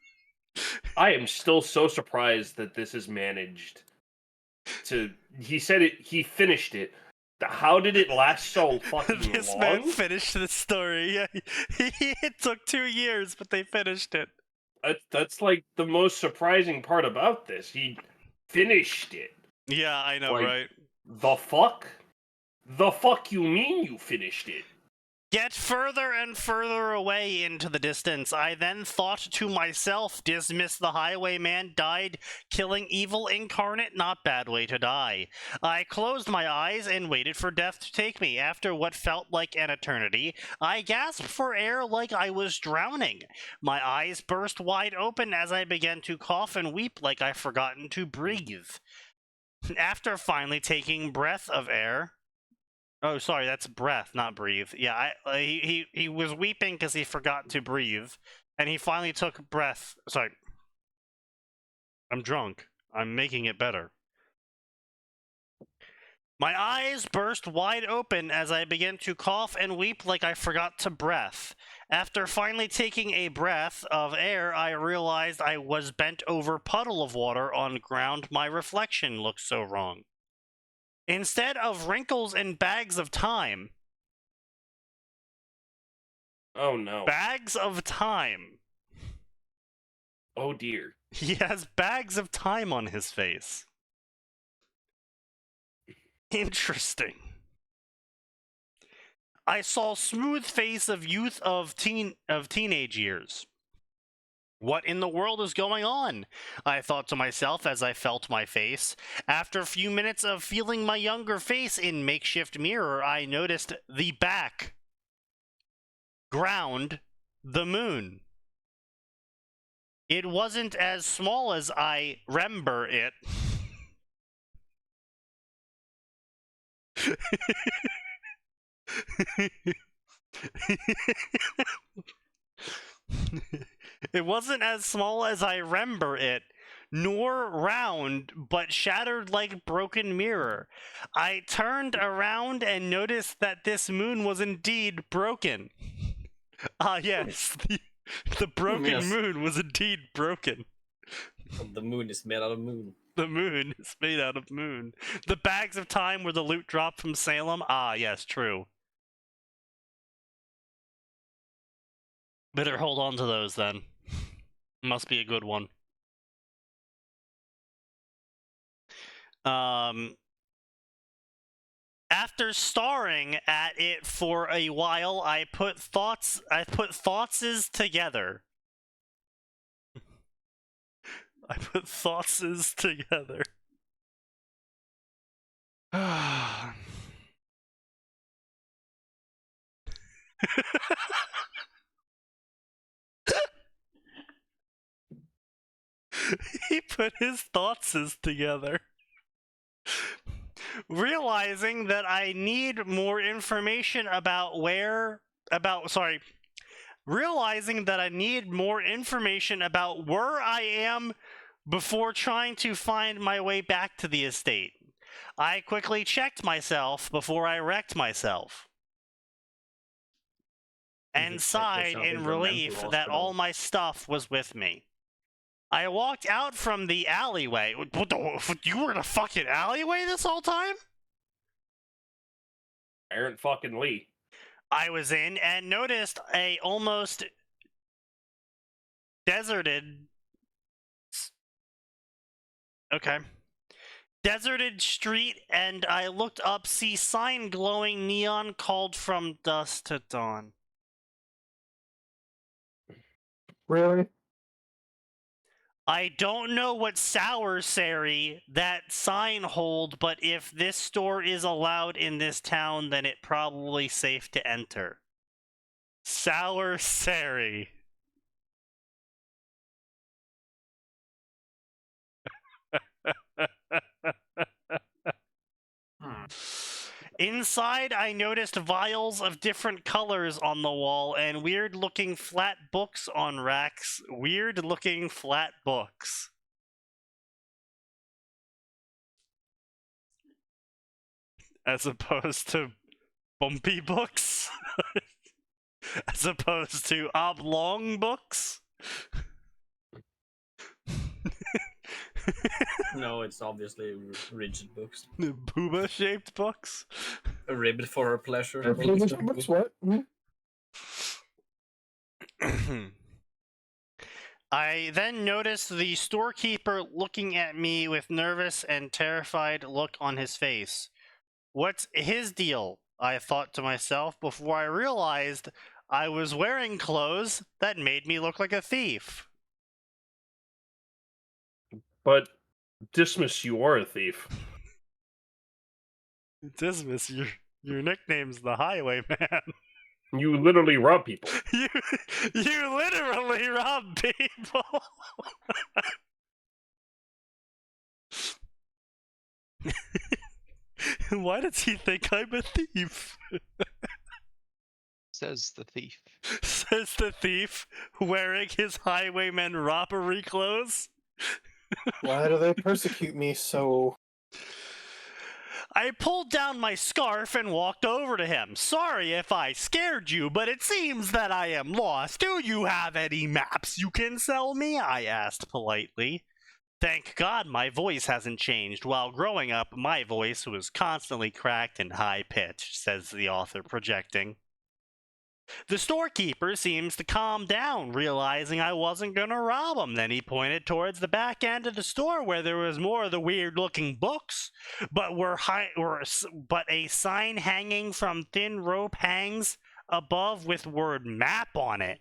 I am still so surprised that this is managed to. He said it. He finished it. How did it last so fucking This long? man finished the story. Yeah, it took 2 years, but they finished it. That's like the most surprising part about this. He finished it. Yeah, I know, Like, right? The fuck? The fuck you mean you finished it? Get further and further away into the distance. I then thought to myself, dismiss the highwayman, died, killing evil incarnate, not bad way to die. I closed my eyes and waited for death to take me. After what felt like an eternity, I gasped for air like I was drowning. My eyes burst wide open as I began to cough and weep like I'd forgotten to breathe. After finally taking breath of air... Oh, sorry, that's breath, not breathe. Yeah, he was weeping because he forgot to breathe, and he finally took breath. Sorry. I'm drunk. I'm making it better. My eyes burst wide open as I began to cough and weep like I forgot to breath. After finally taking a breath of air, I realized I was bent over puddle of water on ground. My reflection looked so wrong. Instead of wrinkles and bags of time... Oh no. Bags of time. Oh dear. He has bags of time on his face. Interesting. I saw smooth face of youth of teenage years. What in the world is going on? I thought to myself as I felt my face. After a few minutes of feeling my younger face in makeshift mirror, I noticed the back. Ground. The moon. It wasn't as small as I remember it. It wasn't as small as I remember it, nor round, but shattered like broken mirror. I turned around and noticed that this moon was indeed broken. Ah, yes, the broken Yes. moon was indeed broken. The moon is made out of moon. The moon is made out of moon. The bags of time were the loot dropped from Salem. Ah, yes, true. Better hold on to those then. Must be a good one. After starring at it for a while, I put thoughtses together. I put thoughtses together. He put his thoughtses together. Realizing that I need more information about realizing that I need more information about where I am before trying to find my way back to the estate. I quickly checked myself before I wrecked myself. And sighed in relief that all my stuff was with me. I walked out from the alleyway. What the, you were in a fucking alleyway this whole time? Aaron fucking Lee. I was in and noticed a almost deserted... Okay. Deserted street, and I looked up, see sign glowing neon called from dusk to dawn. Really? I don't know what sour sari that sign hold, but if this store is allowed in this town, then it probably safe to enter. Sour sari. Inside, I noticed vials of different colors on the wall and weird-looking flat books on racks. Weird-looking flat books. As opposed to bumpy books? As opposed to oblong books? No, it's obviously rigid books. Booba-shaped books? Ribbed for her pleasure. Books, what? I then noticed the storekeeper looking at me with nervous and terrified look on his face. What's his deal? I thought to myself before I realized I was wearing clothes that made me look like a thief. But Dismas, you are a thief. Dismas, your nickname's the Highwayman. You literally rob people. You literally rob people. Why does he think I'm a thief? Says the thief. Says the thief, wearing his Highwayman robbery clothes. Why do they persecute me so? I pulled down my scarf and walked over to him. Sorry if I scared you, but it seems that I am lost. Do you have any maps you can sell me? I asked politely. Thank God my voice hasn't changed. While growing up, my voice was constantly cracked and high-pitched, says the author, projecting. The storekeeper seems to calm down, realizing I wasn't going to rob him. Then he pointed towards the back end of the store where there was more of the weird-looking books, but a sign hanging from thin rope hangs above with word map on it.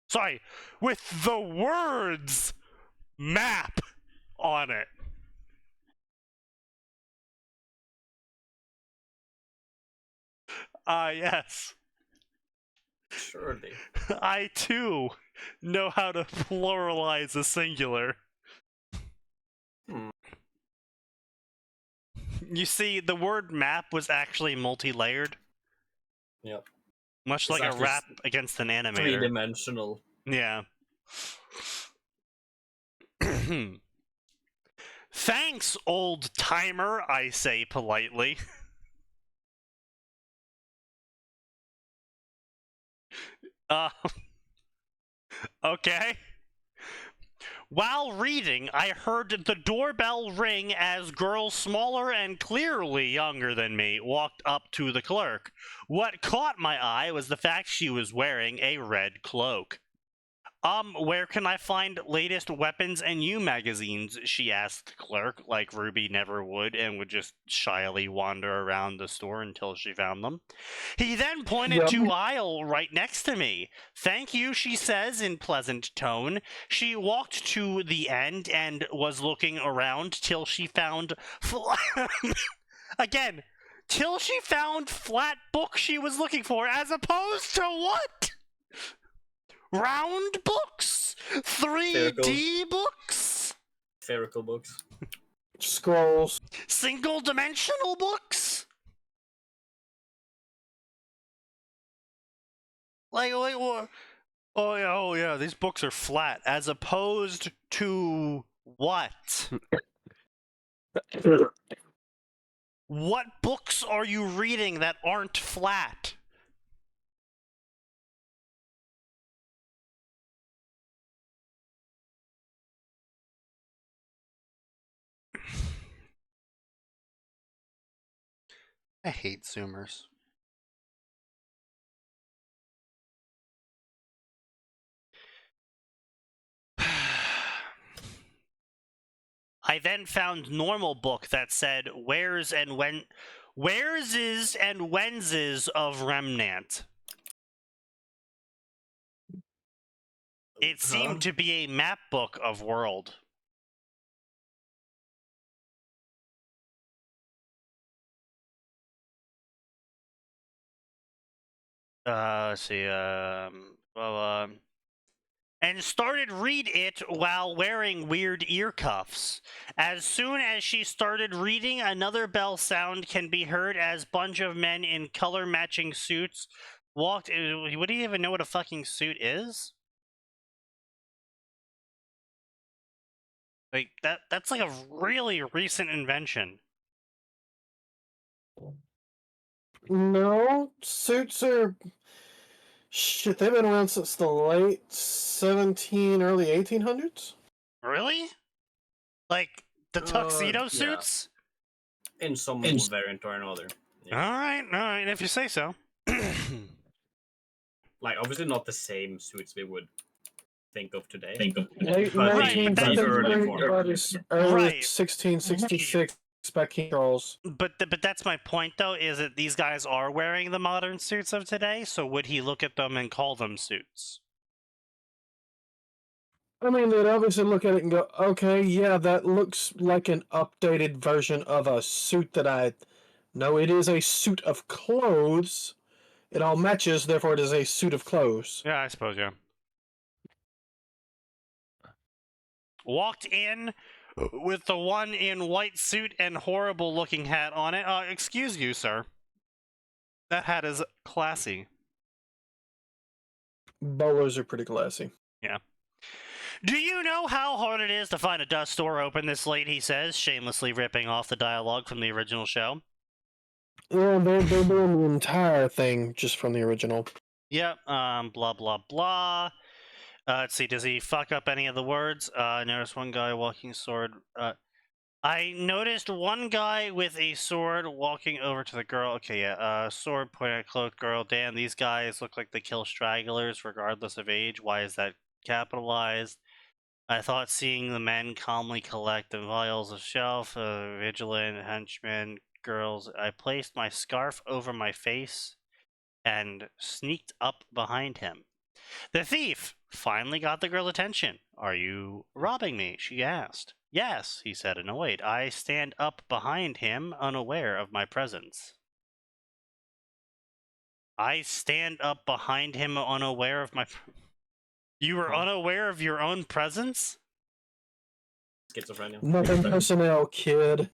Sorry, with the words map on it. Yes. Surely. I, too, know how to pluralize a singular. You see, the word map was actually multi-layered. Yep. Much like a rap against an animator. Three-dimensional. Yeah. Thanks, old timer, I say politely. Okay. While reading, I heard the doorbell ring as girl smaller and clearly younger than me walked up to the clerk. What caught my eye was the fact she was wearing a red cloak. Where can I find latest weapons and you magazines? She asked the clerk, like Ruby never would, and would just shyly wander around the store until she found them. He then pointed to aisle right next to me. Thank you, she says in pleasant tone. She walked to the end and was looking around till she found again, till she found flat book she was looking for, as opposed to what? Round books? 3D books? Spherical books. Scrolls. Single-dimensional books? Like, what? Oh yeah, these books are flat, as opposed to what? What books are you reading that aren't flat? I hate Zoomers. I then found normal book that said where's and is and when's of Remnant. It seemed to be a map book of world. Let's see, and started read it while wearing weird ear cuffs. As soon as she started reading, another bell sound can be heard as bunch of men in color-matching suits walked. Would he even know what a fucking suit is? Like, that's like a really recent invention. No, suits are... Shit, they've been around since the late early 1800s? Really? Like, the tuxedo suits? In some variant or another. Yeah. Alright, if you say so. Like, obviously not the same suits we would think of today. Late But 19th early 1666 by King Charles. But that's my point, though, is that these guys are wearing the modern suits of today, so would he look at them and call them suits? I mean, they'd obviously look at it and go, okay, yeah, that looks like an updated version of a suit that I... No, it is a suit of clothes. It all matches, therefore it is a suit of clothes. Yeah, I suppose, yeah. Walked in with the one in white suit and horrible looking hat on it. Excuse you, sir. That hat is classy. Bolos are pretty classy. Yeah. Do you know how hard it is to find a dust store open this late, he says, shamelessly ripping off the dialogue from the original show. Yeah, they're doing the entire thing just from the original. Yep, blah, blah, blah. Let's see, does he fuck up any of the words? I noticed one guy walking sword. I noticed one guy with a sword walking over to the girl. Okay, yeah, sword pointing at clothed girl. Damn, these guys look like they kill stragglers regardless of age. Why is that capitalized? I thought seeing the men calmly collect the vials of shelf, vigilant henchmen, girls. I placed my scarf over my face and sneaked up behind him. The thief finally got the girl's attention. Are you robbing me? She asked. Yes, he said, annoyed. I stand up behind him, unaware of my presence. I stand up behind him, unaware of my... You were unaware of your own presence? Schizophrenia. Nothing personnel, kid.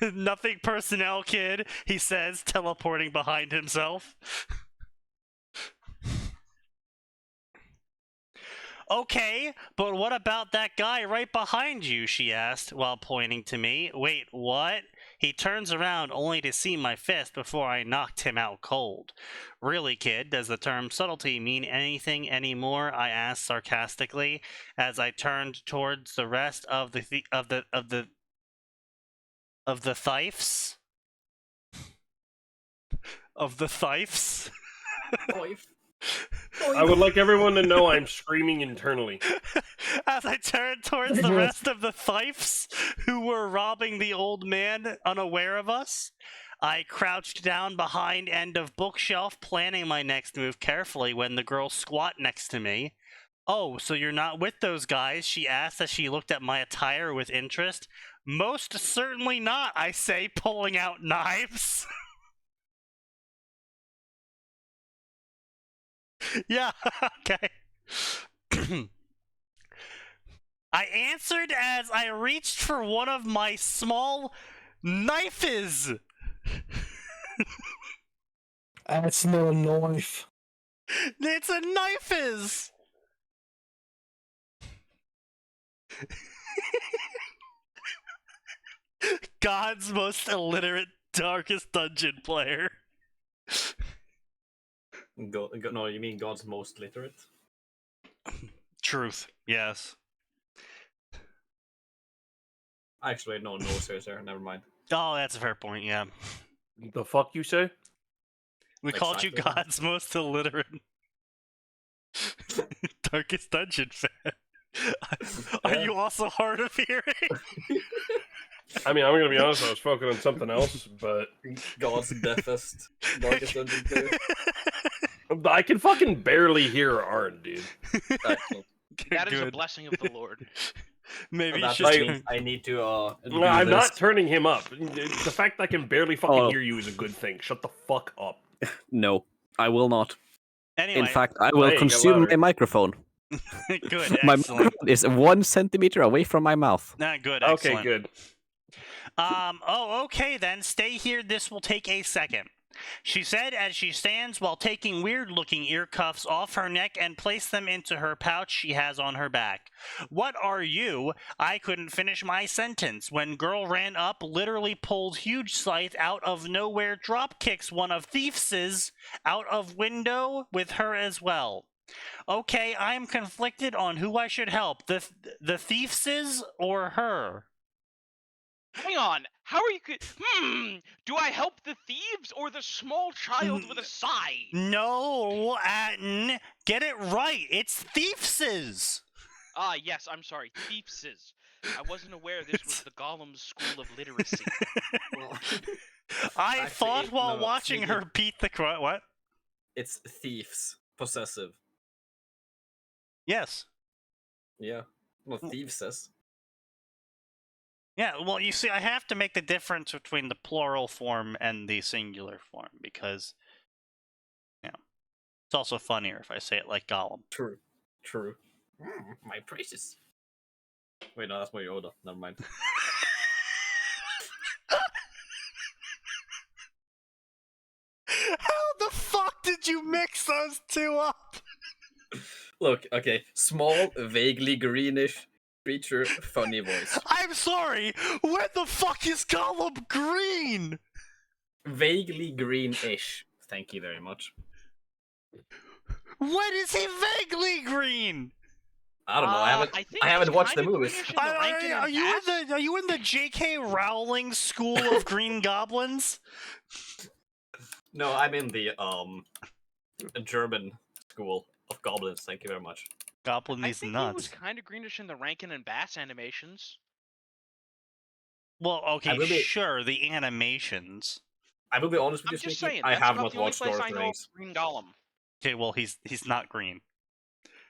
Nothing personnel, kid, he says, teleporting behind himself. Okay, but what about that guy right behind you, she asked, while pointing to me. Wait, what? He turns around only to see my fist before I knocked him out cold. Really, kid, does the term subtlety mean anything anymore? I asked sarcastically, as I turned towards the rest of the thiefs? Of the thiefs? I would like everyone to know I'm screaming internally. As I turned towards the rest of the thiefs who were robbing the old man unaware of us, I crouched down behind end of bookshelf, planning my next move carefully when the girl squat next to me. Oh, so you're not with those guys? She asked as she looked at my attire with interest. Most certainly not, I say, pulling out knives. Yeah, okay. I answered as I reached for one of my small knifes. That's not a knife. It's a knifes. God's most illiterate, darkest dungeon player. No, you mean God's most literate? Truth, yes. Actually, no, seriously, never mind. Oh, that's a fair point, yeah. The fuck you say? We called you Exactly. God's most illiterate, darkest dungeon fan. Are you also hard of hearing? I mean, I'm gonna be honest, I was focusing on something else, but God's deafest, darkest dungeon player. I can fucking barely hear Arn, dude. Excellent. That is a Good. blessing of the Lord. Maybe you That should. means I need to. No, I'm not turning him up. The fact that I can barely fucking Oh. hear you is a good thing. Shut the fuck up. No, I will not. Anyway, In fact, I will Hey, get consume louder. a microphone. Good, My excellent. microphone is 1 centimeter away from my mouth. Good, Okay, excellent. good. Oh, okay then. Stay here. This will take a second. She said as she stands while taking weird-looking ear cuffs off her neck and place them into her pouch she has on her back. What are you? I couldn't finish my sentence when girl ran up, literally pulled huge scythe out of nowhere, drop kicks one of thiefs's out of window with her as well. Okay, I'm conflicted on who I should help, the thiefs's or her. Hang on. How are you? Do I help the thieves or the small child with a scythe? No, Atin. Get it right. It's thiefs's. Yes. I'm sorry. Thieveses. I wasn't aware this was the Gollum's School of Literacy. I Actually, thought while no, watching Sneaky. her beat the what? It's thieves. Possessive. Yes. Yeah. Not thieveses. Yeah, well, you see, I have to make the difference between the plural form and the singular form because, it's also funnier if I say it like Gollum. True. True. My precious. Wait, no, that's my Yoda. Never mind. How the fuck did you mix those two up? Look, okay. Small, vaguely greenish creature, funny voice. I'm sorry, when the fuck is Gollum green? Vaguely greenish. Thank you very much. When is he vaguely green? I don't know. think I haven't he's watched the kinda movies. greenish in the Rankin and Bass. Are you in the J.K. Rowling school of Green Goblins? No, I'm in the German school of goblins. Thank you very much. Goblin I is think nuts. he was kind of greenish in the Rankin and Bass animations. Well, okay, will be- sure, the animations. I will be honest with I'm you, just Sneaky, saying. I That's have about not the only watched place Lord I of the know Rings. of Green Gollum. Okay, well, he's not green.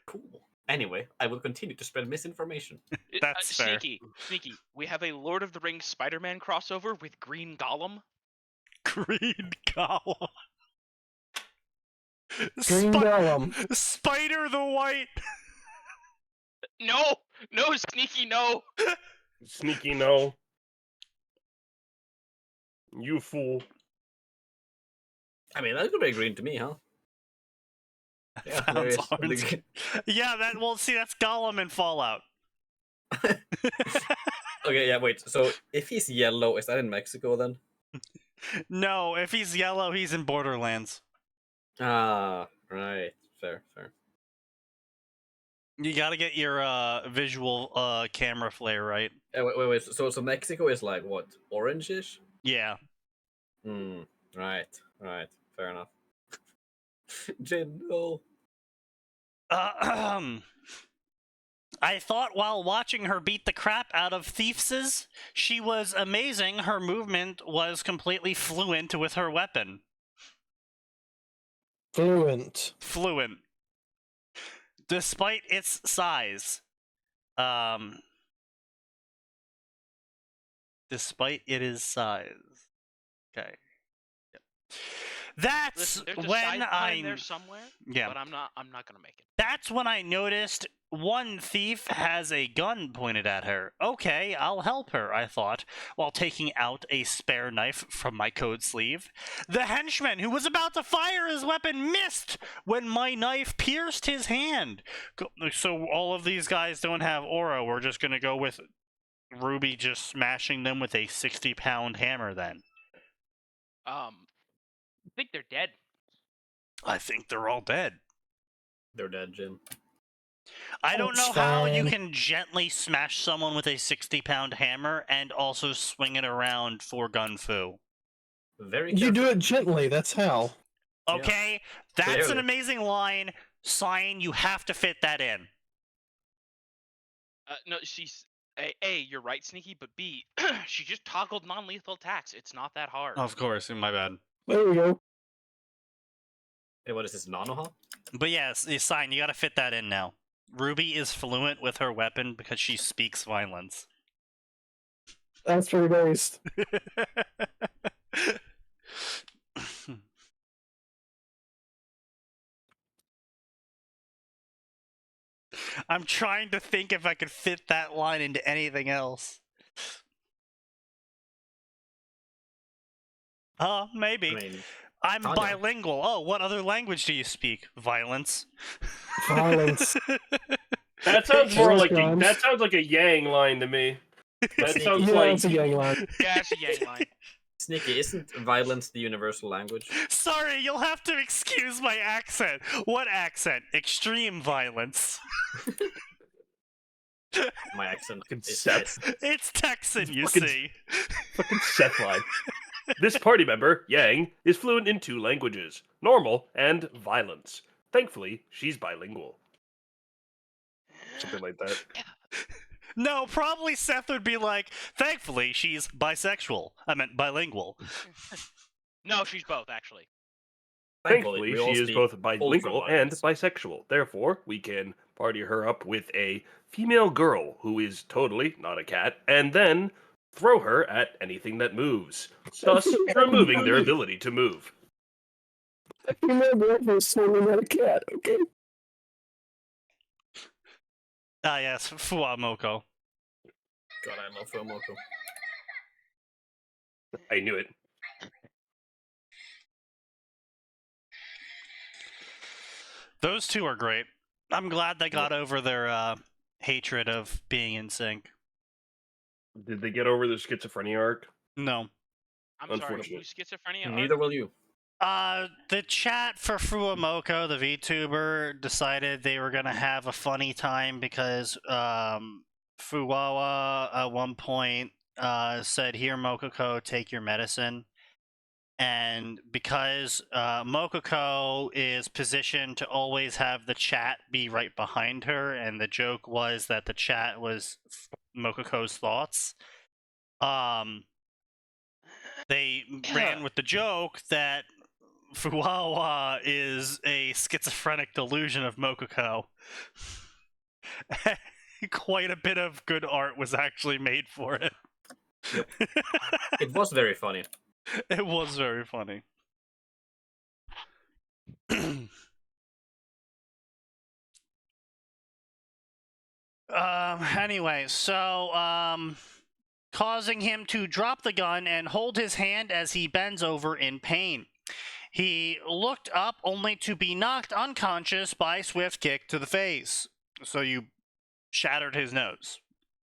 Cool. Anyway, I will continue to spread misinformation. That's fair. Sneaky. We have a Lord of the Rings Spider-Man crossover with Green Gollum. Green Gollum. Green Gollum. Spider the White. No, Sneaky, no. Sneaky, no. You fool. I mean, that could be green to me, huh? Yeah, there Sounds is. hard. Yeah, that's Gollum in Fallout. Okay, yeah, wait. So if he's yellow, is that in Mexico then? No, if he's yellow, he's in Borderlands. Ah, right. Fair. You gotta get your visual camera flare right. Wait. So Mexico is like what? Orange-ish? Yeah. Right. Fair enough. Jin, no. I thought while watching her beat the crap out of thiefses, she was amazing. Her movement was completely fluent with her weapon. Fluent. Despite its size. Despite it is size. Okay. Yep. That's Listen, there's a when side pun I in there somewhere. Yeah. But I'm not gonna make it. That's when I noticed one thief has a gun pointed at her. Okay, I'll help her, I thought, while taking out a spare knife from my coat sleeve. The henchman who was about to fire his weapon missed when my knife pierced his hand. So all of these guys don't have aura. We're just going to go with Ruby just smashing them with a 60-pound hammer then. I think they're dead. I think they're all dead. They're dead, Jin. I don't That's know how you fine. can gently smash someone with a 60-pound hammer and also swing it around for gun fu. Very You careful. do it gently, that's how. Okay, that's an Clearly. amazing line. Sign, you have to fit that in. No, she's A, you're right, Sneaky, but B, she just toggled non-lethal attacks. It's not that hard. Of course, my bad. There we go. Hey, what is this, Nanoha? But yes, Sign, you gotta fit that in now. Ruby is fluent with her weapon because she speaks violence. That's pretty based. I'm trying to think if I could fit that line into anything else. Maybe. I mean, I'm Tanya. bilingual. Oh, what other language do you speak? Violence. Violence. That sounds more Hate like crimes. that sounds like a Yang line to me. That Sneaky. sounds Yeah, like it's a Yang line. Yeah, it's a Yang line. Sneaky, isn't violence the universal language? Sorry, you'll have to excuse my accent. What accent? Extreme violence. My accent Fucking is Seth. It's Texan, you Fucking- see. fucking Seth line. This party member, Yang, is fluent in 2 languages, normal and violence. Thankfully, she's bilingual. Something like that. No, probably Seth would be like, thankfully, she's bisexual. I meant bilingual. No, she's both actually. Thankfully, we all she is speak both bilingual and ultra-violence. bisexual. Therefore, we can party her up with a female girl who is totally not a cat, and then throw her at anything that moves, thus removing their ability to move. I remember I was swinging at a cat, okay? Ah, yes, Fuamoko. God, I love Fumoko. I knew it. Those two are great. I'm glad they got over their hatred of being in sync. Did they get over the schizophrenia arc? No. I'm sorry, Unfortunate. you schizophrenia? Neither will you. The chat for Fuamoko, the VTuber, decided they were gonna have a funny time because Fuwawa at one point said, "Here, Mokoko, take your medicine." And because Mokoko is positioned to always have the chat be right behind her, and the joke was that the chat was Mokoko's thoughts, they ran with the joke that Fuwawa is a schizophrenic delusion of Mokoko. Quite a bit of good art was actually made for it. Yep. It was very funny. It was very funny. Anyway, so, causing him to drop the gun and hold his hand as he bends over in pain. He looked up only to be knocked unconscious by a swift kick to the face. So you shattered his nose.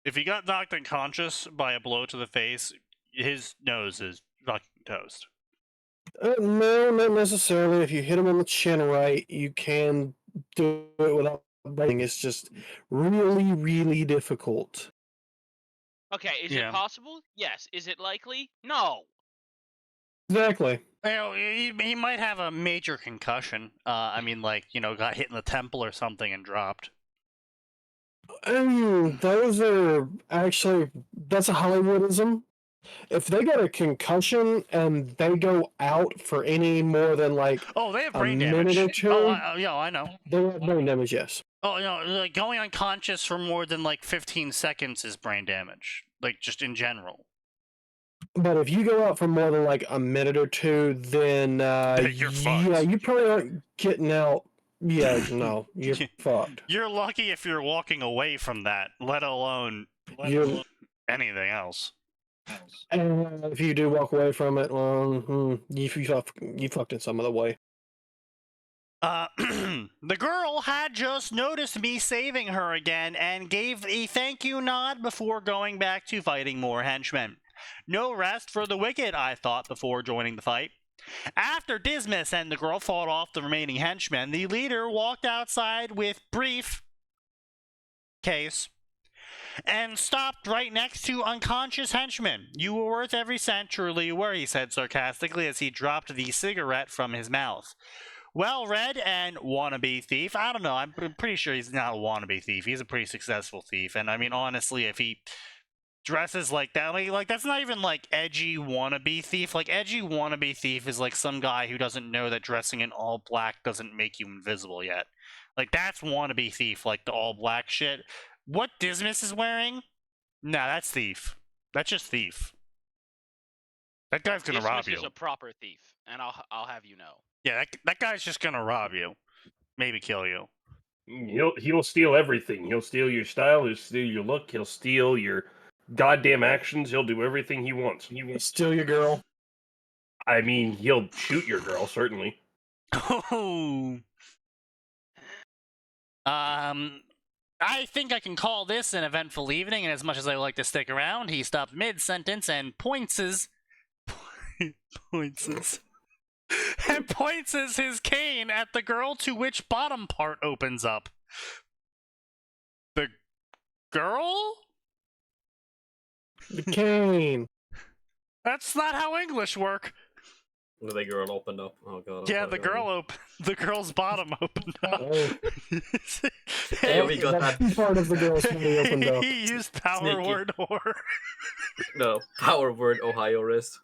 If he got knocked unconscious by a blow to the face, his nose is fucking toast. No, not necessarily. If you hit him on the chin right, you can do it without biting. It's just really, really difficult. Okay, is Yeah. it possible? Yes. Is it likely? No. Exactly. You know, he might have a major concussion. I mean, like, you know, got hit in the temple or something and dropped. Those are actually, that's a Hollywoodism. If they get a concussion and they go out for any more than like Oh, they have a brain minute damage. or two, Yeah, I know. they have brain damage, yes. Oh, you know, like going unconscious for more than like 15 seconds is brain damage. Like, just in general. But if you go out for more than like a minute or two, then You're fucked. yeah, you probably aren't getting out. Yeah, no, you're fucked. You're lucky if you're walking away from that, let alone You're, anything else. and if you do walk away from it, well, you fucked in some other way. The girl had just noticed me saving her again and gave a thank you nod before going back to fighting more henchmen. No rest for the wicked, I thought before joining the fight. After Dismas and the girl fought off the remaining henchmen, the leader walked outside with brief case and stopped right next to unconscious henchmen. You were worth every cent, truly you were, he said sarcastically as he dropped the cigarette from his mouth. Well read and wannabe thief. I don't know, I'm pretty sure he's not a wannabe thief. He's a pretty successful thief, and I mean, honestly, if he dresses like that, like that's not even like edgy wannabe thief. Like, edgy wannabe thief is like some guy who doesn't know that dressing in all black doesn't make you invisible yet. Like, that's wannabe thief, like the all black shit. What Dismas is wearing? Nah, that's thief. That's just thief. That guy's gonna rob Dismas you. is a proper thief, and I'll have you know. Yeah, that guy's just gonna rob you. Maybe kill you. He'll steal everything. He'll steal your style. He'll steal your look. He'll steal your goddamn actions. He'll do everything he wants. Steal your girl. I mean, he'll shoot your girl, certainly. Oh. I think I can call this an eventful evening, and as much as I would like to stick around, he stopped mid-sentence and points his cane at the girl to which bottom part opens up. The girl? The cane. That's not how English work. The girl opened up. Oh god. Yeah, the girl's bottom opened up. Oh. Yeah, we got that. Part of the girl's fully opened up. He used power Sneaky. word whore. No, power word Ohio wrist.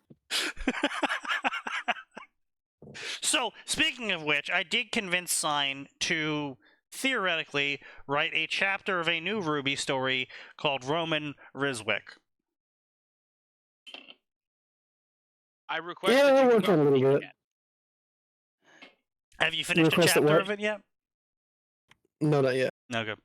So, speaking of which, I did convince Sign to theoretically write a chapter of a new Ruby story called Roman Rizwick. I request Yeah, that I you worked on a little bit. Have you finished a requested chapter what? of it yet? No, not yet. No, good.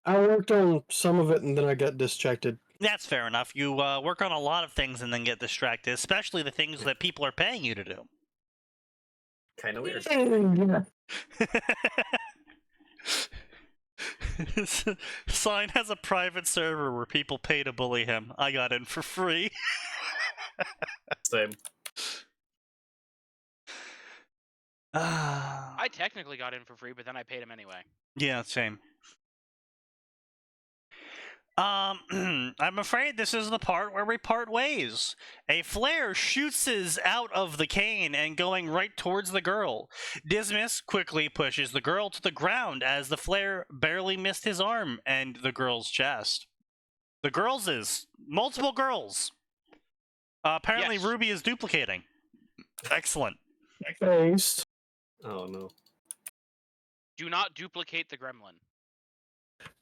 I worked on some of it and then I got distracted. That's fair enough. You work on a lot of things and then get distracted, especially the things that people are paying you to do. Kind of weird. Yeah. Sign has a private server where people pay to bully him. I got in for free. Same. I technically got in for free, but then I paid him anyway. Yeah, same. I'm afraid this is the part where we part ways. A flare shoots out of the cane and going right towards the girl. Dismas quickly pushes the girl to the ground as the flare barely missed his arm and the girl's chest. The girl's is multiple girls. Apparently Yes. Ruby is duplicating. Excellent. Based. Oh no. Do not duplicate the gremlin.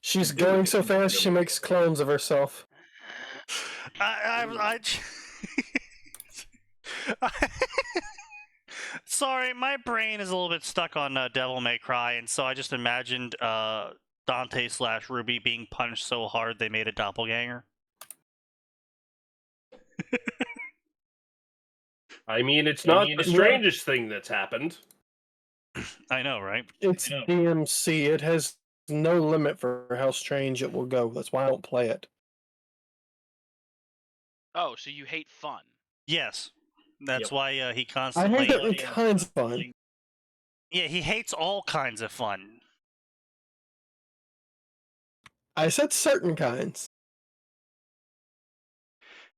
She's going so fast she makes clones of herself. Sorry, my brain is a little bit stuck on Devil May Cry, and so I just imagined Dante/Ruby being punched so hard they made a doppelganger. I mean, it's not the strangest thing that's happened. I know, right? It's DMC. It has no limit for how strange it will go. That's why I don't play it. Oh, so you hate fun? Yes. That's Yep. why he I constantly... hate certain kinds of fun. Yeah, he hates all kinds of fun. I said certain kinds.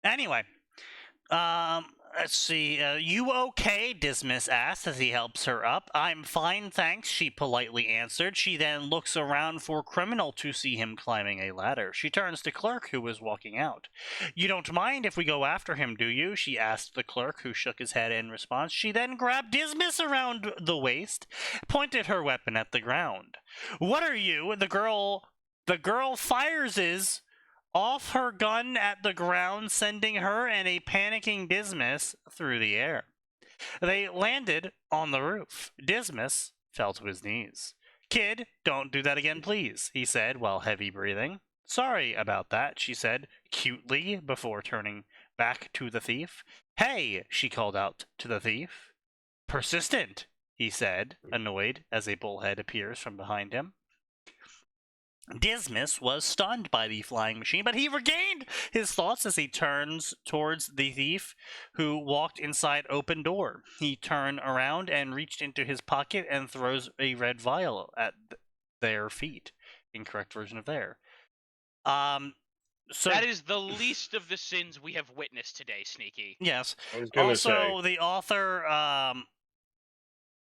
Anyway, let's see. You okay? Dismas asks as he helps her up. I'm fine, thanks, she politely answered. She then looks around for Criminal to see him climbing a ladder. She turns to Clerk, who is walking out. You don't mind if we go after him, do you? She asked the Clerk, who shook his head in response. She then grabbed Dismas around the waist, pointed her weapon at the ground. What are you? The girl fires off her gun at the ground, sending her and a panicking Dismas through the air. They landed on the roof. Dismas fell to his knees. Kid, don't do that again, please, he said while heavy breathing. Sorry about that, she said cutely before turning back to the thief. Hey, she called out to the thief. Persistent, he said, annoyed as a bullhead appears from behind him. Dismas was stunned by the flying machine, but he regained his thoughts as he turns towards the thief, who walked inside open door. He turned around and reached into his pocket and throws a red vial at their feet. Incorrect version of there. So That is the least of the sins we have witnessed today, Sneaky. yes. I was gonna Also, say. the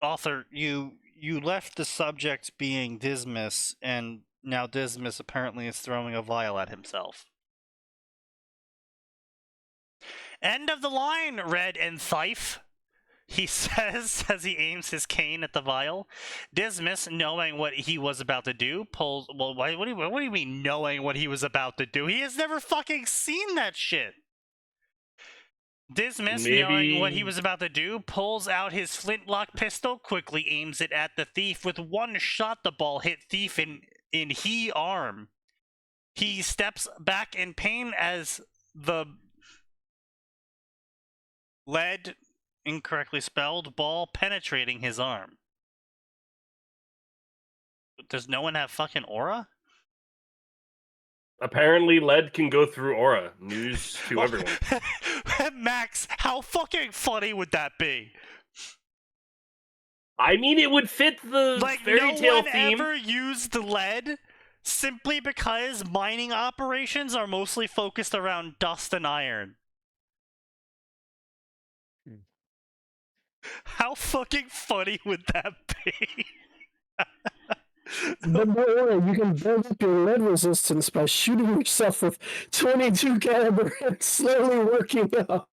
author, you left the subject being Dismas, and now Dismas apparently is throwing a vial at himself. End of the line, Red and Thief, he says as he aims his cane at the vial. Dismas, knowing what he was about to do, pulls... Well, what do you mean knowing what he was about to do? He has never fucking seen that shit! Dismiss, Maybe- knowing what he was about to do, pulls out his flintlock pistol, quickly aims it at the thief. With one shot, the ball hit thief in he arm. He steps back in pain as the lead, incorrectly spelled, ball penetrating his arm. Does no one have fucking aura? Apparently, lead can go through aura. News to everyone. Max, how fucking funny would that be? I mean, it would fit the Like, fairy no tale one theme. ever used lead simply because mining operations are mostly focused around dust and iron. How fucking funny would that be? But don't worry, you can build up your lead resistance by shooting yourself with 22 caliber and slowly working up.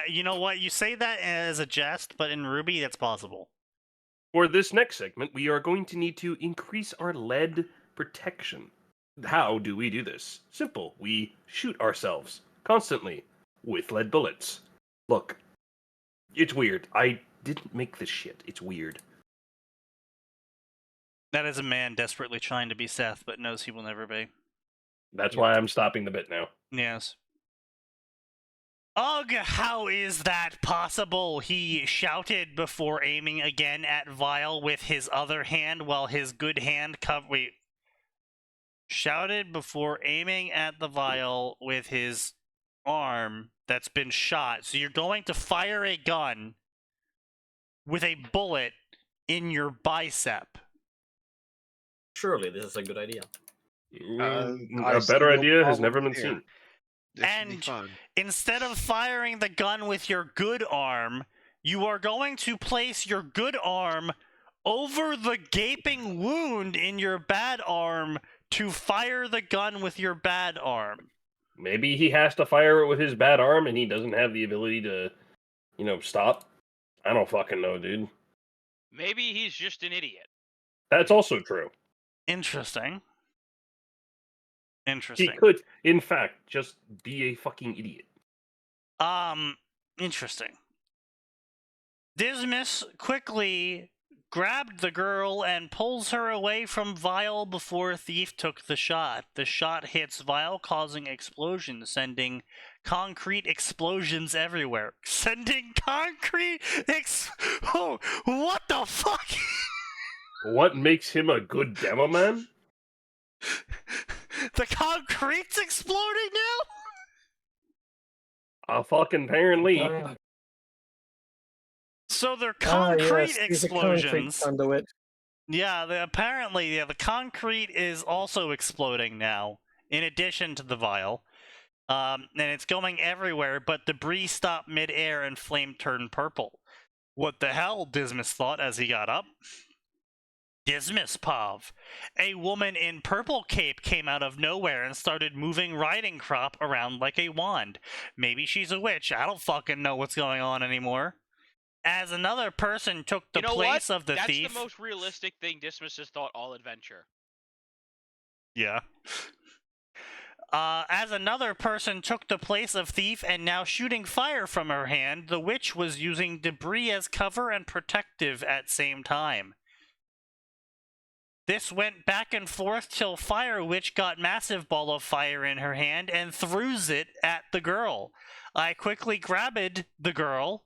You know what? You say that as a jest, but in Ruby, that's possible. For this next segment, we are going to need to increase our lead protection. How do we do this? Simple. We shoot ourselves constantly with lead bullets. Look, it's weird. I didn't make this shit. It's weird. That is a man desperately trying to be Seth, but knows he will never be. That's why I'm stopping the bit now. Yes. Ugh, how is that possible? He shouted before aiming again at Vile with his other hand while his good hand shouted before aiming at the Vile with his arm that's been shot. So you're going to fire a gun with a bullet in your bicep. Surely this is a good idea. A better idea has never been seen. And instead of firing the gun with your good arm, you are going to place your good arm over the gaping wound in your bad arm to fire the gun with your bad arm. Maybe he has to fire it with his bad arm and he doesn't have the ability to, stop. I don't fucking know, dude. Maybe he's just an idiot. That's also true. Interesting. He could, in fact, just be a fucking idiot. Interesting. Dismiss quickly grabbed the girl and pulls her away from Vile before Thief took the shot. The shot hits Vile, causing explosions, sending concrete explosions everywhere. Oh, what the fuck? What makes him a good demo man? The concrete's exploding now? Fucking apparently. So they're concrete yes, explosions. A concrete conduit. Yeah, apparently the concrete is also exploding now, in addition to the Vile. And it's going everywhere, but debris stopped mid-air and flame turned purple. What the hell, Dismas thought as he got up. Dismas, Pav. A woman in purple cape came out of nowhere and started moving riding crop around like a wand. Maybe she's a witch. I don't fucking know what's going on anymore. As another person took the place of the thief... That's the most realistic thing Dismas has thought all adventure. Yeah. As another person took the place of thief and now shooting fire from her hand, the witch was using debris as cover and protective at same time. This went back and forth till Fire Witch got massive ball of fire in her hand and throws it at the girl. I quickly grabbed the girl,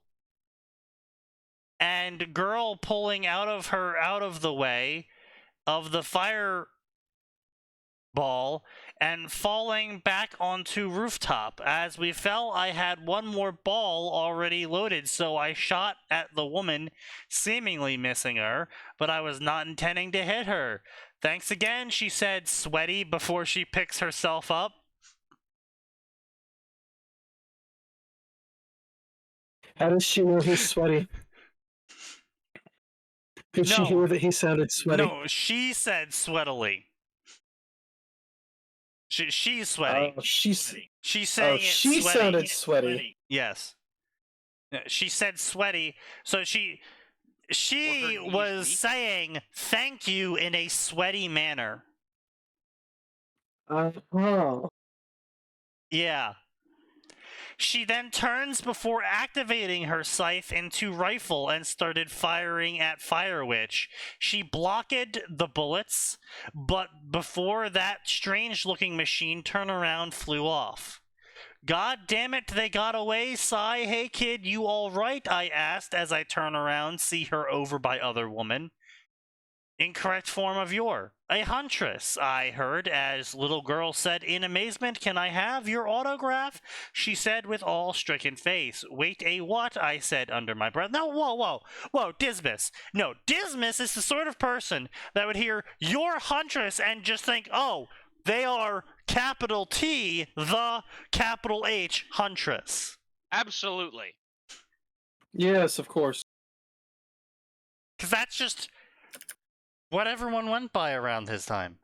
and girl pulling out of the way of the fire ball and falling back onto rooftop. As we fell, I had one more ball already loaded, so I shot at the woman, seemingly missing her, but I was not intending to hit her. Thanks again, she said, sweaty, before she picks herself up. How does she know he's sweaty? Did she hear that he sounded sweaty? No, she said sweatily. She's sweaty. She's saying she sweaty. sounded sweaty. Yes. She said sweaty, so she was saying thank you in a sweaty manner. Oh. Yeah. She then turns before activating her scythe into rifle and started firing at Fire Witch. She blocked the bullets, but before that strange-looking machine turnaround flew off. God damn it, they got away, sigh. Hey kid, you alright? I asked as I turn around, see her over by other woman. Incorrect form of your. A huntress, I heard, as little girl said in amazement, can I have your autograph? She said with all stricken face. Wait, a what? I said under my breath. No, whoa, Dismas. No, Dismas is the sort of person that would hear your huntress and just think, oh, they are capital T, the capital H huntress. Absolutely. Yes, of course. Because that's just what everyone went by around his time.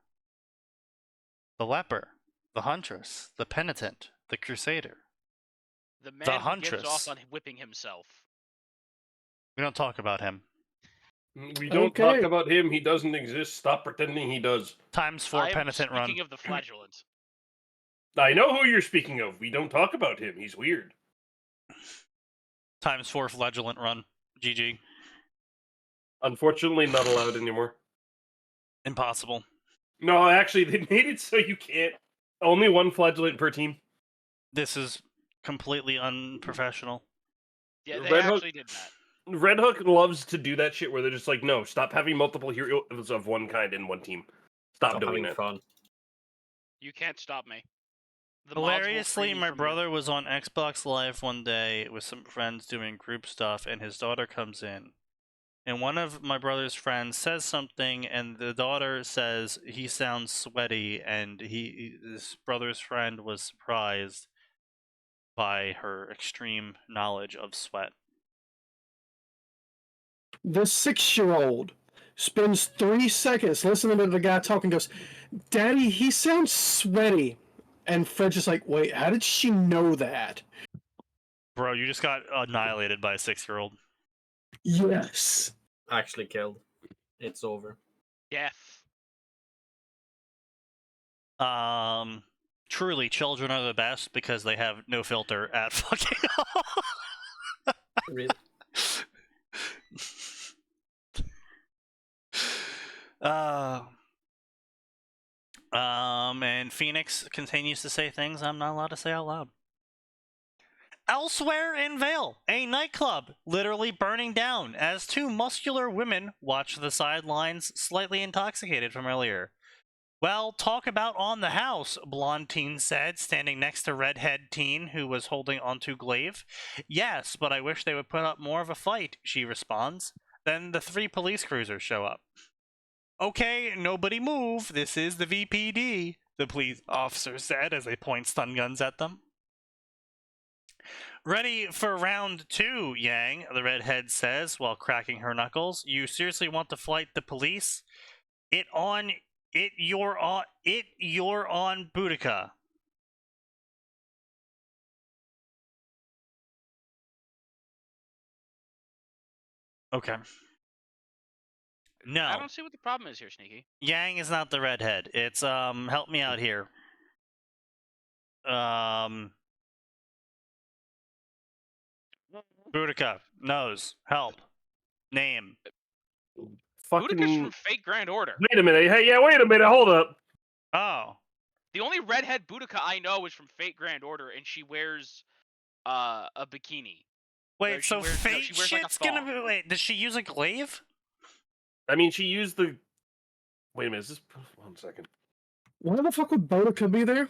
The leper, the huntress, the penitent, the crusader. The man who huntress. gets off on whipping himself. We don't talk about him. We don't talk about him. He doesn't exist. Stop pretending he does. ×4 penitent run. Speaking of the flagellant. I know who you're speaking of. We don't talk about him. He's weird. ×4 flagellant run. GG. Unfortunately, not allowed anymore. Impossible. No, actually, they made it so you can't. Only one flagellant per team. This is completely unprofessional. Yeah, they Red actually did that. Red Hook loves to do that shit where they're just like, no, stop having multiple heroes of one kind in one team. Stop doing having it. fun. You can't stop me. The mods will Hilariously, free me my from brother was on Xbox Live one day with some friends doing group stuff, and his daughter comes in. And one of my brother's friends says something, and the daughter says he sounds sweaty, and his brother's friend was surprised by her extreme knowledge of sweat. The 6-year-old spends 3 seconds listening to the guy talking, goes, Daddy, he sounds sweaty. And Fred's just like, wait, how did she know that? Bro, you just got annihilated by a 6-year-old. Yes. Actually killed. It's over. Death. Truly, children are the best because they have no filter at fucking Really? And Phoenix continues to say things I'm not allowed to say out loud. Elsewhere in Vale, a nightclub literally burning down as 2 muscular women watch the sidelines, slightly intoxicated from earlier. Well, talk about on the house, blonde teen said, standing next to redhead teen who was holding onto glaive. Yes, but I wish they would put up more of a fight, she responds. Then the 3 police cruisers show up. Okay, nobody move. This is the VPD, the police officer said as they point stun guns at them. Ready for round 2, Yang, the redhead says while cracking her knuckles. You seriously want to fight the police? You're on Boudica. Okay. No. I don't see what the problem is here, Sneaky. Yang is not the redhead. It's help me out here. Boudica, nose, help, name. Fucking. Boudica's from Fate Grand Order. Wait a minute. Hey, yeah, wait a minute. Hold up. Oh. The only redhead Boudica I know is from Fate Grand Order, and she wears a bikini. Wait, so Fate shit's shit's gonna be. Wait, does she use a glaive? I mean, she used the. Wait a minute. Is this. 1 second. Why the fuck would Boudica be there?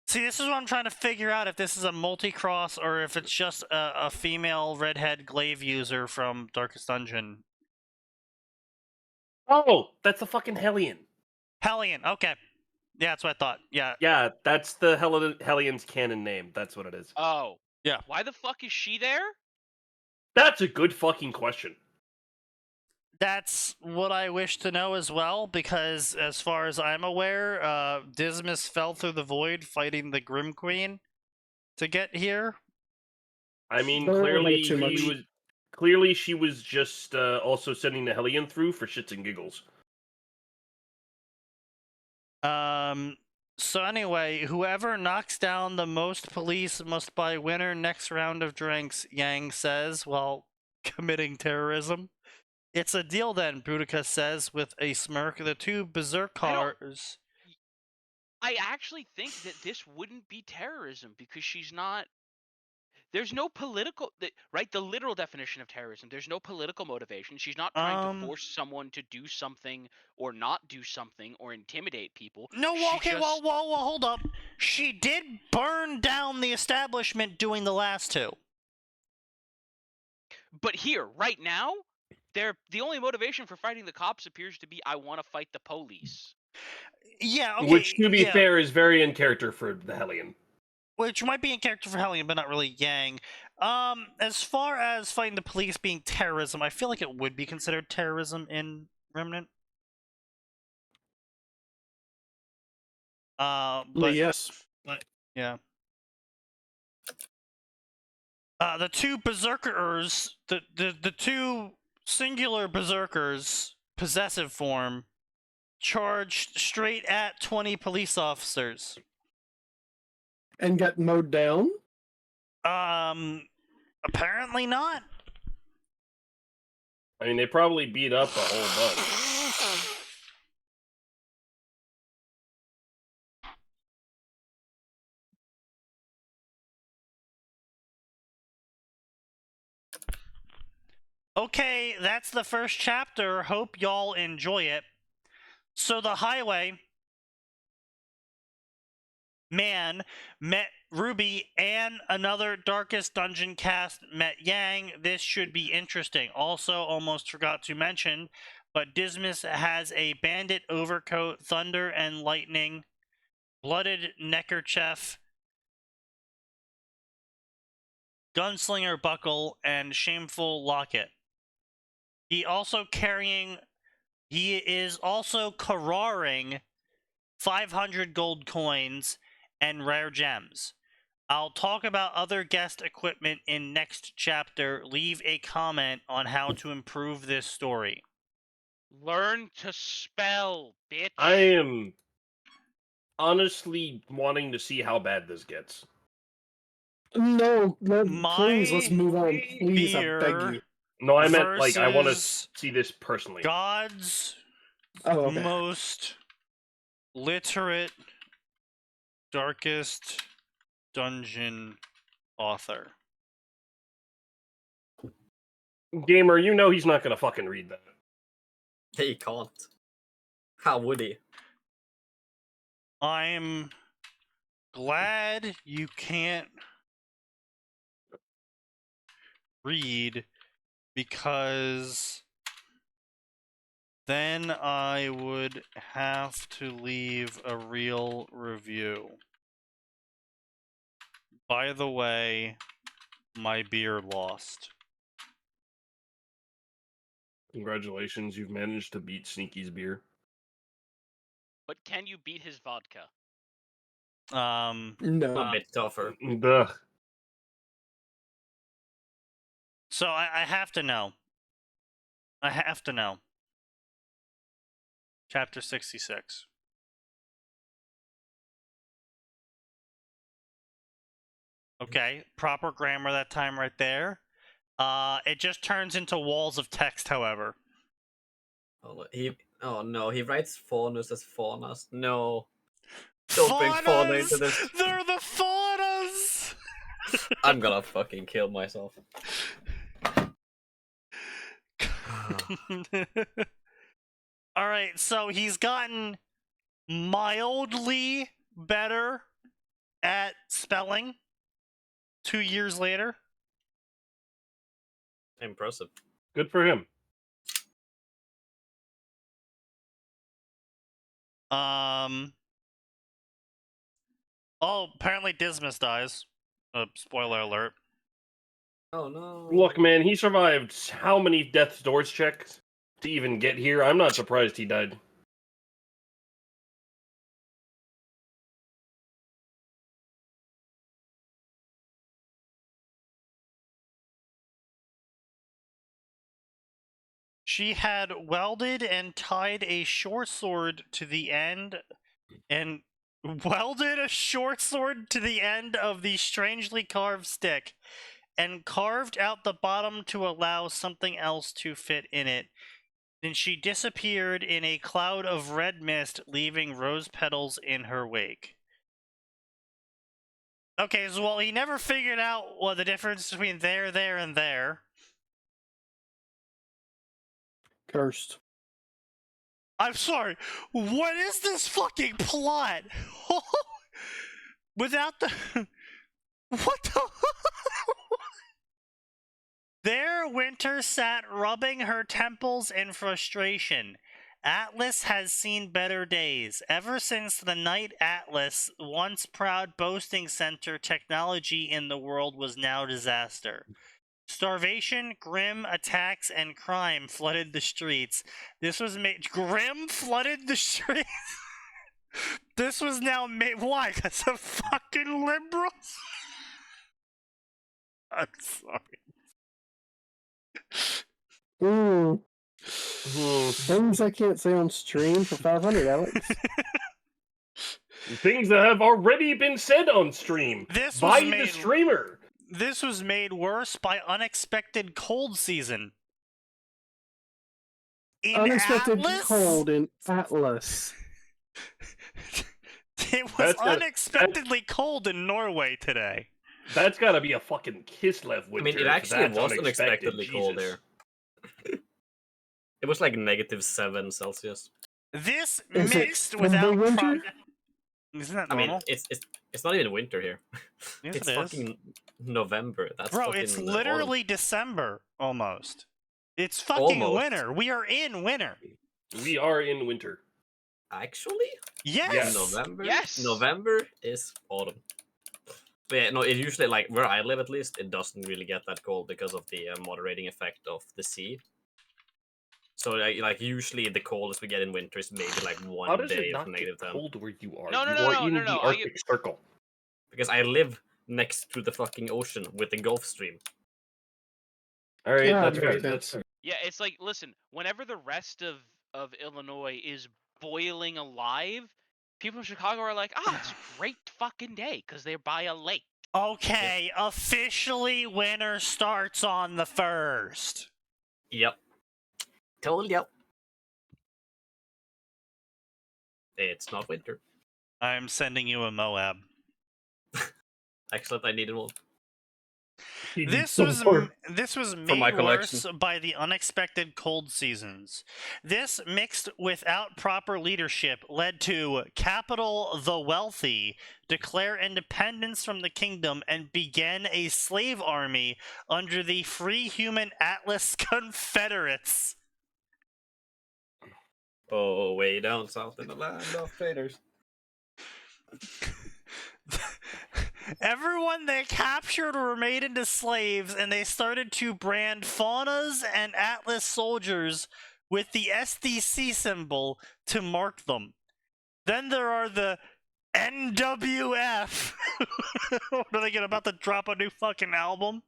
See, this is what I'm trying to figure out, if this is a multi-cross or if it's just a female redhead glaive user from Darkest Dungeon. Oh, that's the fucking Hellion. Hellion, okay. Yeah, that's what I thought. Yeah. Yeah, that's the Hellion's canon name. That's what it is. Oh. Yeah. Why the fuck is she there? That's a good fucking question. That's what I wish to know as well, because as far as I'm aware, Dismas fell through the void fighting the Grim Queen to get here. I mean, Don't clearly too much. she was just also sending the Hellion through for shits and giggles. So anyway, whoever knocks down the most police must buy winner next round of drinks, Yang says, while committing terrorism. It's a deal then, Boudica says with a smirk. The two berserkers... I actually think that this wouldn't be terrorism because she's not... There's no political... Right? The literal definition of terrorism. There's no political motivation. She's not trying to force someone to do something or not do something or intimidate people. No, okay, well, hold up. She did burn down the establishment doing the last two. But here, right now, the only motivation for fighting the cops appears to be, I want to fight the police. Yeah, okay, which, to be fair, is very in character for the Hellion. Which might be in character for Hellion, but not really Yang. As far as fighting the police being terrorism, I feel like it would be considered terrorism in Remnant. But yes. But yeah. The two berserkers, the two singular berserkers, possessive form, charged straight at 20 police officers. And got mowed down? Apparently not. I mean, they probably beat up a whole bunch. Okay, that's the first chapter. Hope y'all enjoy it. So the highway man met Ruby and another Darkest Dungeon cast met Yang. This should be interesting. Also, almost forgot to mention, but Dismas has a bandit overcoat, thunder and lightning, blooded neckerchief, gunslinger buckle, and shameful locket. He is also carraring 500 gold coins and rare gems. I'll talk about other guest equipment in next chapter. Leave a comment on how to improve this story. Learn to spell, bitch. I am honestly wanting to see how bad this gets. No, please, let's move on. Please, I beg you. No, I meant, like, I want to see this personally. God's most literate Darkest Dungeon author. Gamer, you know he's not going to fucking read that. He can't. How would he? I'm glad you can't read, because then I would have to leave a real review. By the way, my beer lost. Congratulations, you've managed to beat Sneaky's beer. But can you beat his vodka? No. A bit tougher. Duh. So I have to know. I have to know. Chapter 66. Okay, proper grammar that time right there. It just turns into walls of text, however. Oh no, he writes faunus as faunas. No. Don't bring fauna into this. They're the faunas! I'm gonna fucking kill myself. Alright, so he's gotten mildly better at spelling 2 years later. Impressive. Good for him. Oh, apparently Dismas dies. Spoiler alert. Oh no. Look, man, he survived how many death's doors checks to even get here? I'm not surprised he died. She had welded and tied a short sword to the end and welded a short sword to the end of the strangely carved stick, and carved out the bottom to allow something else to fit in it. Then she disappeared in a cloud of red mist, leaving rose petals in her wake. Okay, so well, he never figured out what the difference between there, and there. Cursed. I'm sorry, what is this fucking plot? Without the... What the... There, Winter sat rubbing her temples in frustration. Atlas has seen better days. Ever since the night Atlas, once proud boasting center technology in the world, was now disaster. Starvation, grim attacks, and crime flooded the streets. This was made... Grim flooded the streets? This was now made... Why? Because of fucking liberals? I'm sorry. Things I can't say on stream for 500, Alex. Things that have already been said on stream by the streamer. This was made worse by unexpected cold season. In Unexpected Atlas? cold in Atlas. It was unexpectedly cold in Norway today. That's gotta be a fucking Kislev winter. I mean, it actually was unexpectedly cold there. It was like -7 Celsius. This Is mixed it without... winter? Isn't that I normal? mean, it's not even winter here. Yes, It's it is. fucking November. That's Bro, fucking it's literally autumn. December, almost. It's fucking Almost. winter. We are in winter. We are in winter. Actually? Yes! Yes. Yes! November is autumn. But yeah, no, it usually, like, where I live at least, it doesn't really get that cold because of the moderating effect of the sea. So, like, usually the coldest we get in winter is maybe, like, How one does day it of not get -10. cold where you are? No, no, you no, are no, in no, the no. Arctic Circle. Because I live next to the fucking ocean with the Gulf Stream. All right, Yeah, that's makes right. sense. That's Yeah, it's like, listen, whenever the rest of Illinois is boiling alive, people in Chicago are like, it's a great fucking day because they're by a lake. Okay, officially winter starts on the 1st. Yep. Told you. It's not winter. I'm sending you a Moab. Excellent, I needed one. This was For my made collection. worse by the unexpected cold seasons. This, mixed without proper leadership, led to Capital the Wealthy declare independence from the kingdom and begin a slave army under the Free Human Atlas Confederates. Oh, way down south in the land of traders. Everyone they captured were made into slaves, and they started to brand faunas and Atlas soldiers with the SDC symbol to mark them. Then there are the NWF. What are they about to drop a new fucking album?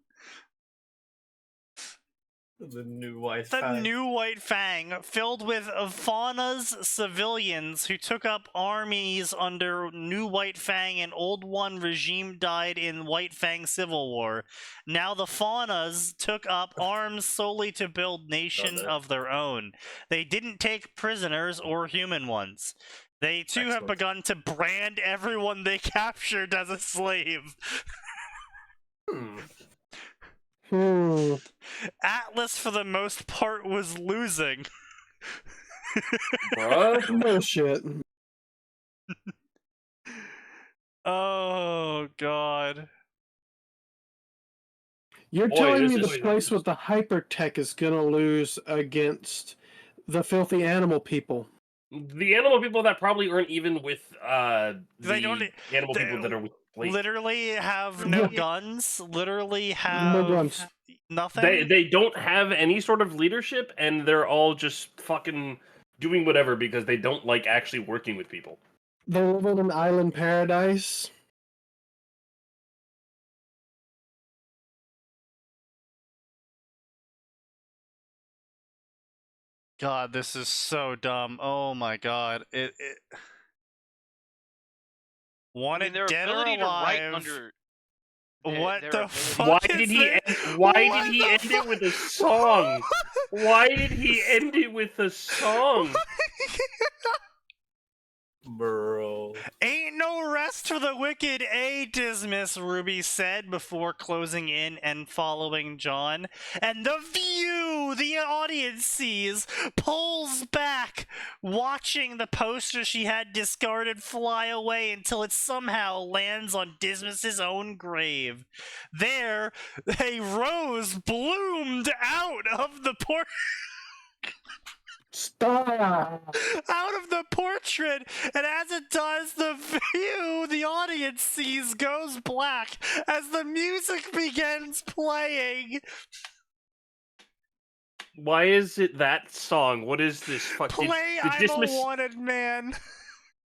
The new white The fang. new white fang, filled with faunas civilians who took up armies under new white fang, and old one regime died in white fang civil war. Now the faunas took up arms solely to build nation of their own. They didn't take prisoners or human ones. They too have begun to brand everyone they captured as a slave. Atlas, for the most part, was losing. Bruh? Bullshit. Oh, God. You're Boy, telling me this the is- place with the hypertech is gonna lose against the filthy animal people? The animal people that probably aren't even with They don't- animal they- people that are with Blake. Literally have no Yeah. guns. Literally have No guns. nothing. They don't have any sort of leadership, and they're all just fucking doing whatever because they don't like actually working with people. They live in an island paradise. God, this is so dumb. Oh my God. Wanted their dead or ability to write alive. under. What their the ability- fuck Why is did he this? end? What Why did he the end fuck? it with a song? Why did he end it with a song? Bro. Ain't no rest for the wicked, Dismas, Ruby said before closing in and following John. And the view the audience sees pulls back, watching the poster she had discarded fly away until it somehow lands on Dismas's own grave. There, a rose bloomed out of the portrait. Stop! Out of the portrait, and as it does, the view the audience sees goes black as the music begins playing. Why is it that song? What is this fucking? Play I'm a Wanted Man.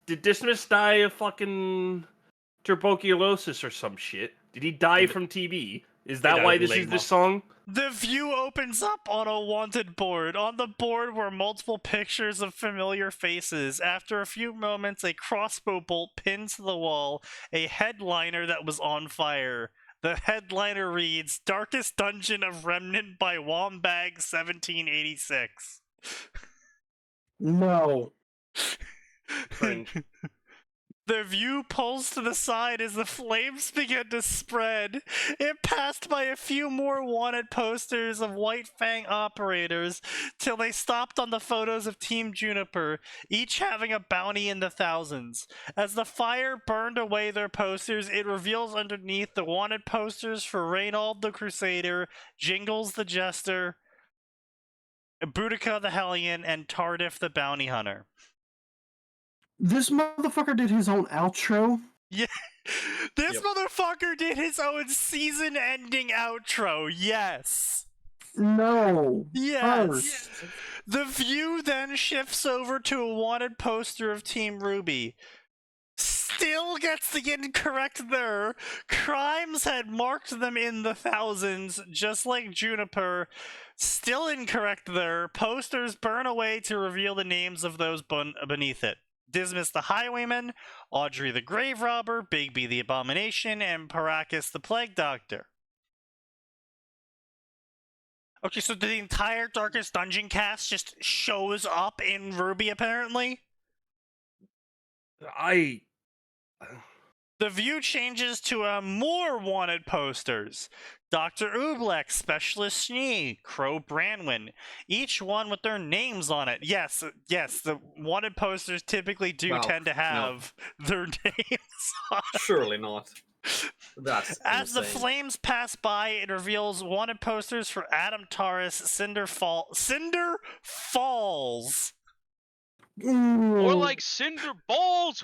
Did Dismas die of fucking tuberculosis or some shit? Did he die from TB? Is that why this is this song? The view opens up on a wanted board. On the board were multiple pictures of familiar faces. After a few moments, a crossbow bolt pinned to the wall, a headliner that was on fire. The headliner reads, Darkest Dungeon of Remnant by Wombag 1786. No. Cringe. The view pulls to the side as the flames begin to spread. It passed by a few more wanted posters of White Fang operators till they stopped on the photos of Team Juniper, each having a bounty in the thousands. As the fire burned away their posters, it reveals underneath the wanted posters for Reynold the Crusader, Jingles the Jester, Boudica the Hellion, and Tardif the Bounty Hunter. This motherfucker did his own outro? Yeah, this motherfucker did his own season-ending outro, yes! No. Yes! First. The view then shifts over to a wanted poster of Team Ruby. Still gets the incorrect there. Crimes had marked them in the thousands, just like Juniper. Still incorrect there. Posters burn away to reveal the names of those beneath it. Dismas the Highwayman, Audrey the Grave Robber, Bigby the Abomination, and Paracus the Plague Doctor. Okay, so the entire Darkest Dungeon cast just shows up in Ruby, apparently? The view changes to more wanted posters. Dr. Oobleck, Specialist Schnee, Crow Branwyn, each one with their names on it. Yes, the wanted posters typically do tend to have their names on it. Surely not. That's As the insane. flames pass by, it reveals wanted posters for Adam Taurus, Cinder Falls. More like Cinder Balls.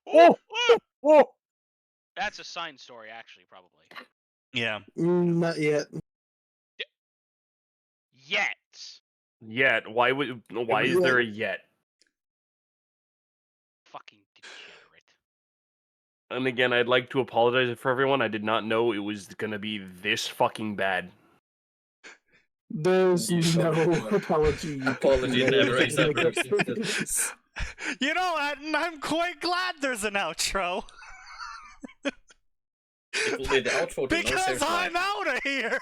Oh! That's a signed story, actually, probably. Yeah. Not yet. Yet. Why is there a yet? Fucking degenerate. And again, I'd like to apologize for everyone. I did not know it was gonna be this fucking bad. There's no apology. Apology never accepted. You know, I'm quite glad there's an outro. It will be the outro to Because No I'm Safe out of here!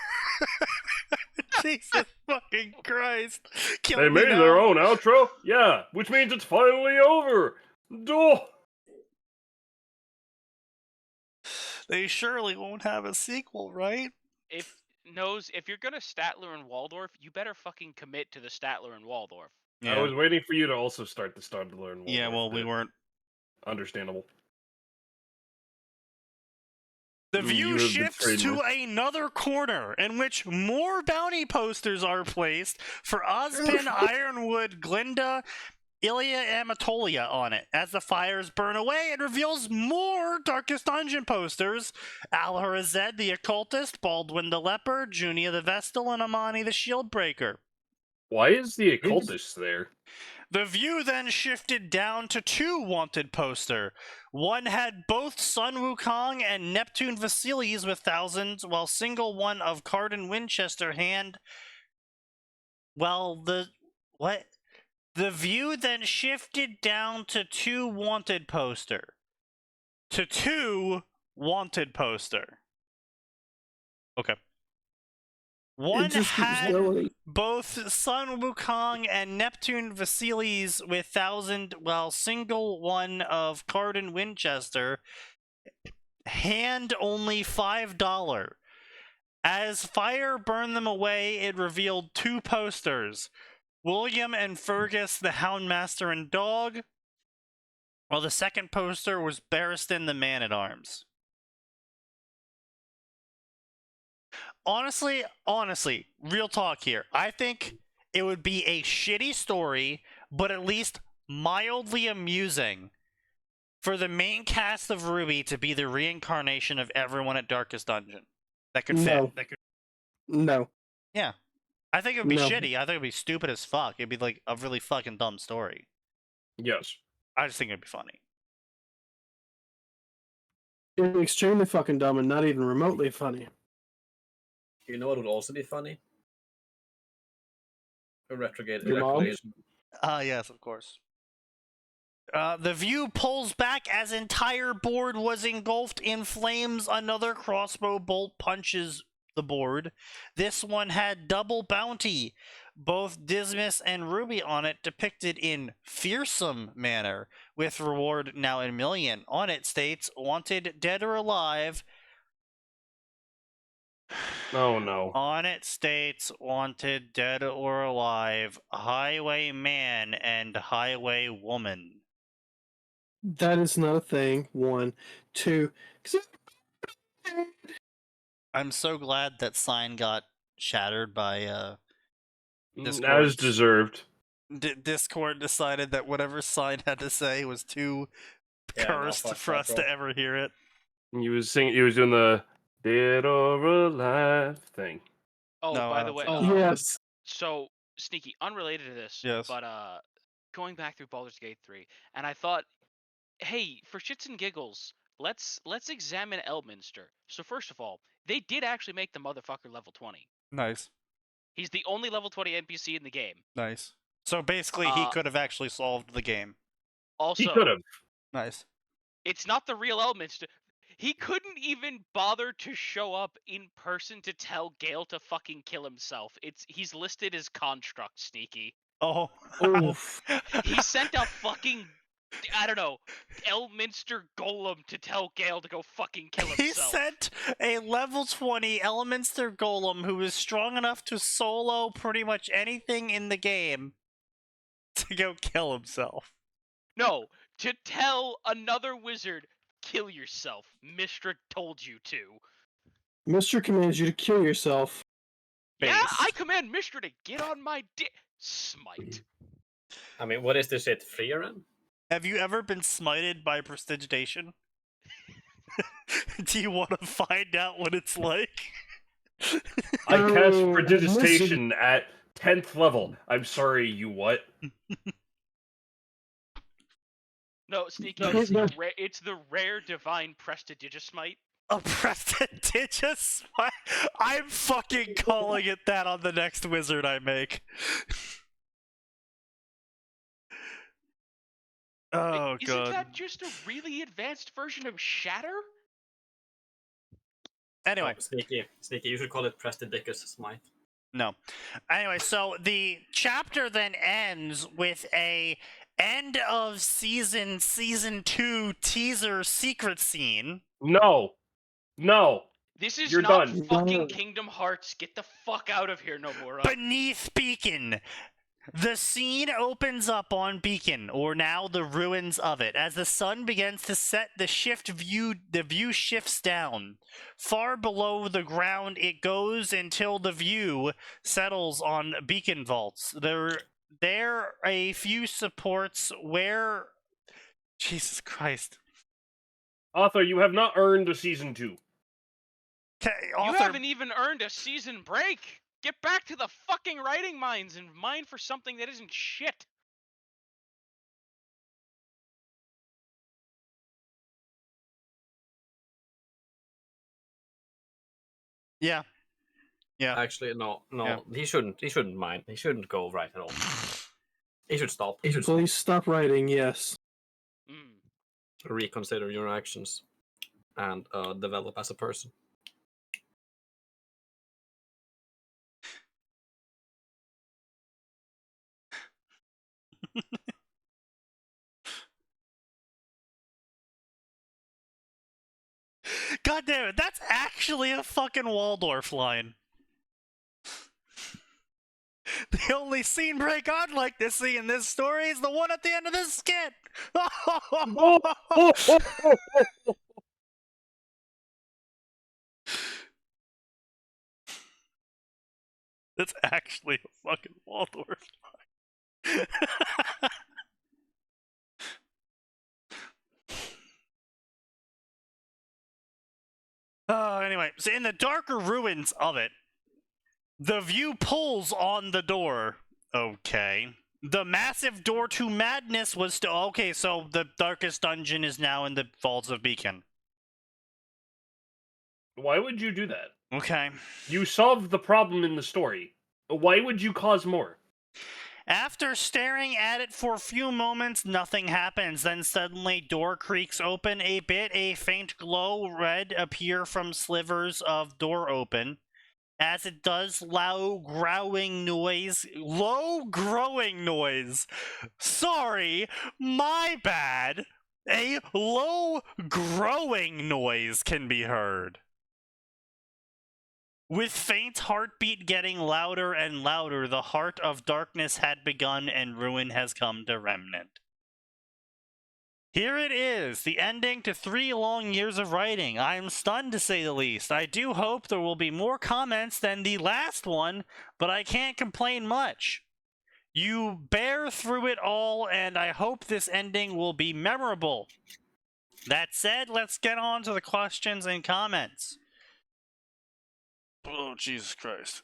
Jesus fucking Christ. Kill They me made now. their own outro? Yeah, which means it's finally over. Duh. They surely won't have a sequel, right? If you're gonna Statler and Waldorf, you better fucking commit to the Statler and Waldorf. I was waiting for you to also start the Start to Learn. Yeah, well, we weren't. Understandable. The view You have the shifts to trademark. another corner in which more bounty posters are placed for Ozpin, Ironwood, Glinda, Ilya, and Amatolia on it. As the fires burn away, it reveals more Darkest Dungeon posters. Al-Harazed the Occultist, Baldwin the Leper, Junia the Vestal, and Amani the Shieldbreaker. Why is the occultist there? The view then shifted down to two wanted poster. One had both Sun Wukong and Neptune Vasilis with thousands, while single one of Cardin Winchester hand. Well, the view then shifted down to two wanted poster. to 2 wanted poster. Okay. One It just keeps had going. both Sun Wukong and Neptune Vasilis with 1,000, while single one of Cardin Winchester, hand only $5. As fire burned them away, it revealed 2 posters. William and Fergus, the Houndmaster and Dog, while the second poster was Barristan, the Man-at-Arms. Honestly, real talk here. I think it would be a shitty story, but at least mildly amusing for the main cast of RWBY to be the reincarnation of everyone at Darkest Dungeon. That could fit. No. Yeah. I think it would be No. shitty. I think it would be stupid as fuck. It'd be like a really fucking dumb story. Yes. I just think it'd be funny. It's extremely fucking dumb and not even remotely funny. You know what would also be funny? A retrograde Your mom? ejaculation. Yes, of course. The View pulls back as entire board was engulfed in flames. Another crossbow bolt punches the board. This one had double bounty, both Dismas and RWBY on it, depicted in fearsome manner, with reward now in million. On it states, wanted dead or alive. Oh no. On it states, wanted dead or alive, highwayman and highwaywoman. That is not a thing. 1, 2. I'm so glad that sign got shattered by Discord. As deserved. Discord decided that whatever sign had to say was too cursed for us to ever hear it. He was singing. He was doing the "Dead or Alive" thing. Oh, No, by the way, Yes. so Sneaky, unrelated to this, Yes. but going back through Baldur's Gate 3, and I thought, hey, for shits and giggles, let's examine Elminster. So first of all, they did actually make the motherfucker level 20. Nice. He's the only level 20 NPC in the game. Nice. So basically, he could have actually solved the game. Also, He could have. Nice. it's not the real Elminster. He couldn't even bother to show up in person to tell Gale to fucking kill himself. He's listed as construct, Sneaky. Oh. Oof. He sent a fucking, I don't know, Elminster Golem to tell Gale to go fucking kill himself. He sent a level 20 Elminster Golem who is strong enough to solo pretty much anything in the game to go kill himself. No, to tell another wizard, kill yourself. Mystra told you to. Mr. commands you to kill yourself. Yeah, Based. I command Mystra to get on my dick. Smite. I mean, what is this shit? Freeren? Have you ever been smited by prestidigitation? Do you want to find out what it's like? I cast Oh, prestidigitation at 10th level. I'm sorry, you what? No, Sneaky, it's the rare divine prestidigismite. A prestidigious? I'm fucking calling it that on the next wizard I make. Oh, Isn't God. that just a really advanced version of Shatter? Anyway. Oh, sneaky. You should call it Prestidicus Smite. No. Anyway, so the chapter then ends with a end of season 2 teaser secret scene. No. This is You're not done. fucking Kingdom Hearts. Get the fuck out of here, Nomura. Beneath Beacon. The scene opens up on Beacon, or now the ruins of it. As the sun begins to set, the view shifts down. Far below the ground it goes until the view settles on Beacon vaults. There are a few supports where... Jesus Christ. Author, you have not earned a season 2. Okay, You haven't even earned a season break! Get back to the fucking writing mines and mine for something that isn't shit! Yeah. Actually, no. Yeah. He shouldn't mind. He shouldn't go right at all. He should stop. Please stop writing, yes. reconsider your actions and develop as a person. God damn it, that's actually a fucking Waldorf line. The only scene break I'd like to see in this story is the one at the end of this skit. That's actually a fucking Waldorf line. Anyway, so in the darker ruins of it, the view pulls on the door. Okay. The massive door to madness was still... Okay, so the darkest dungeon is now in the Vaults of Beacon. Why would you do that? Okay. You solved the problem in the story. Why would you cause more? After staring at it for a few moments, nothing happens. Then suddenly, door creaks open a bit. A faint glow red appear from slivers of door open. As it does, low growling noise. Sorry, my bad. A low growing noise can be heard. With faint heartbeat getting louder and louder, the heart of darkness had begun and ruin has come to Remnant. Here it is, the ending to 3 long years of writing. I am stunned to say the least. I do hope there will be more comments than the last one, but I can't complain much. You bear through it all, and I hope this ending will be memorable. That said, let's get on to the questions and comments. Oh, Jesus Christ.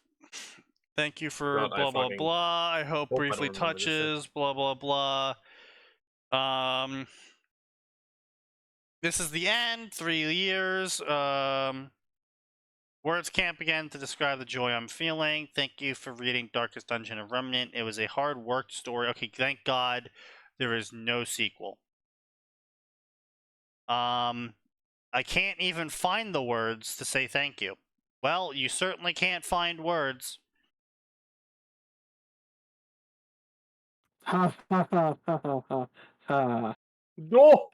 Thank you for God, blah, blah, blah. I hope I briefly don't remember this shit. touches, blah, blah, blah. This is the end, 3 years. Words can't begin to describe the joy I'm feeling. Thank you for reading Darkest Dungeon of Remnant. It was a hard-worked story. Okay, thank God there is no sequel. I can't even find the words to say thank you. Well, you certainly can't find words. Ha ha ha ha ha ha. No!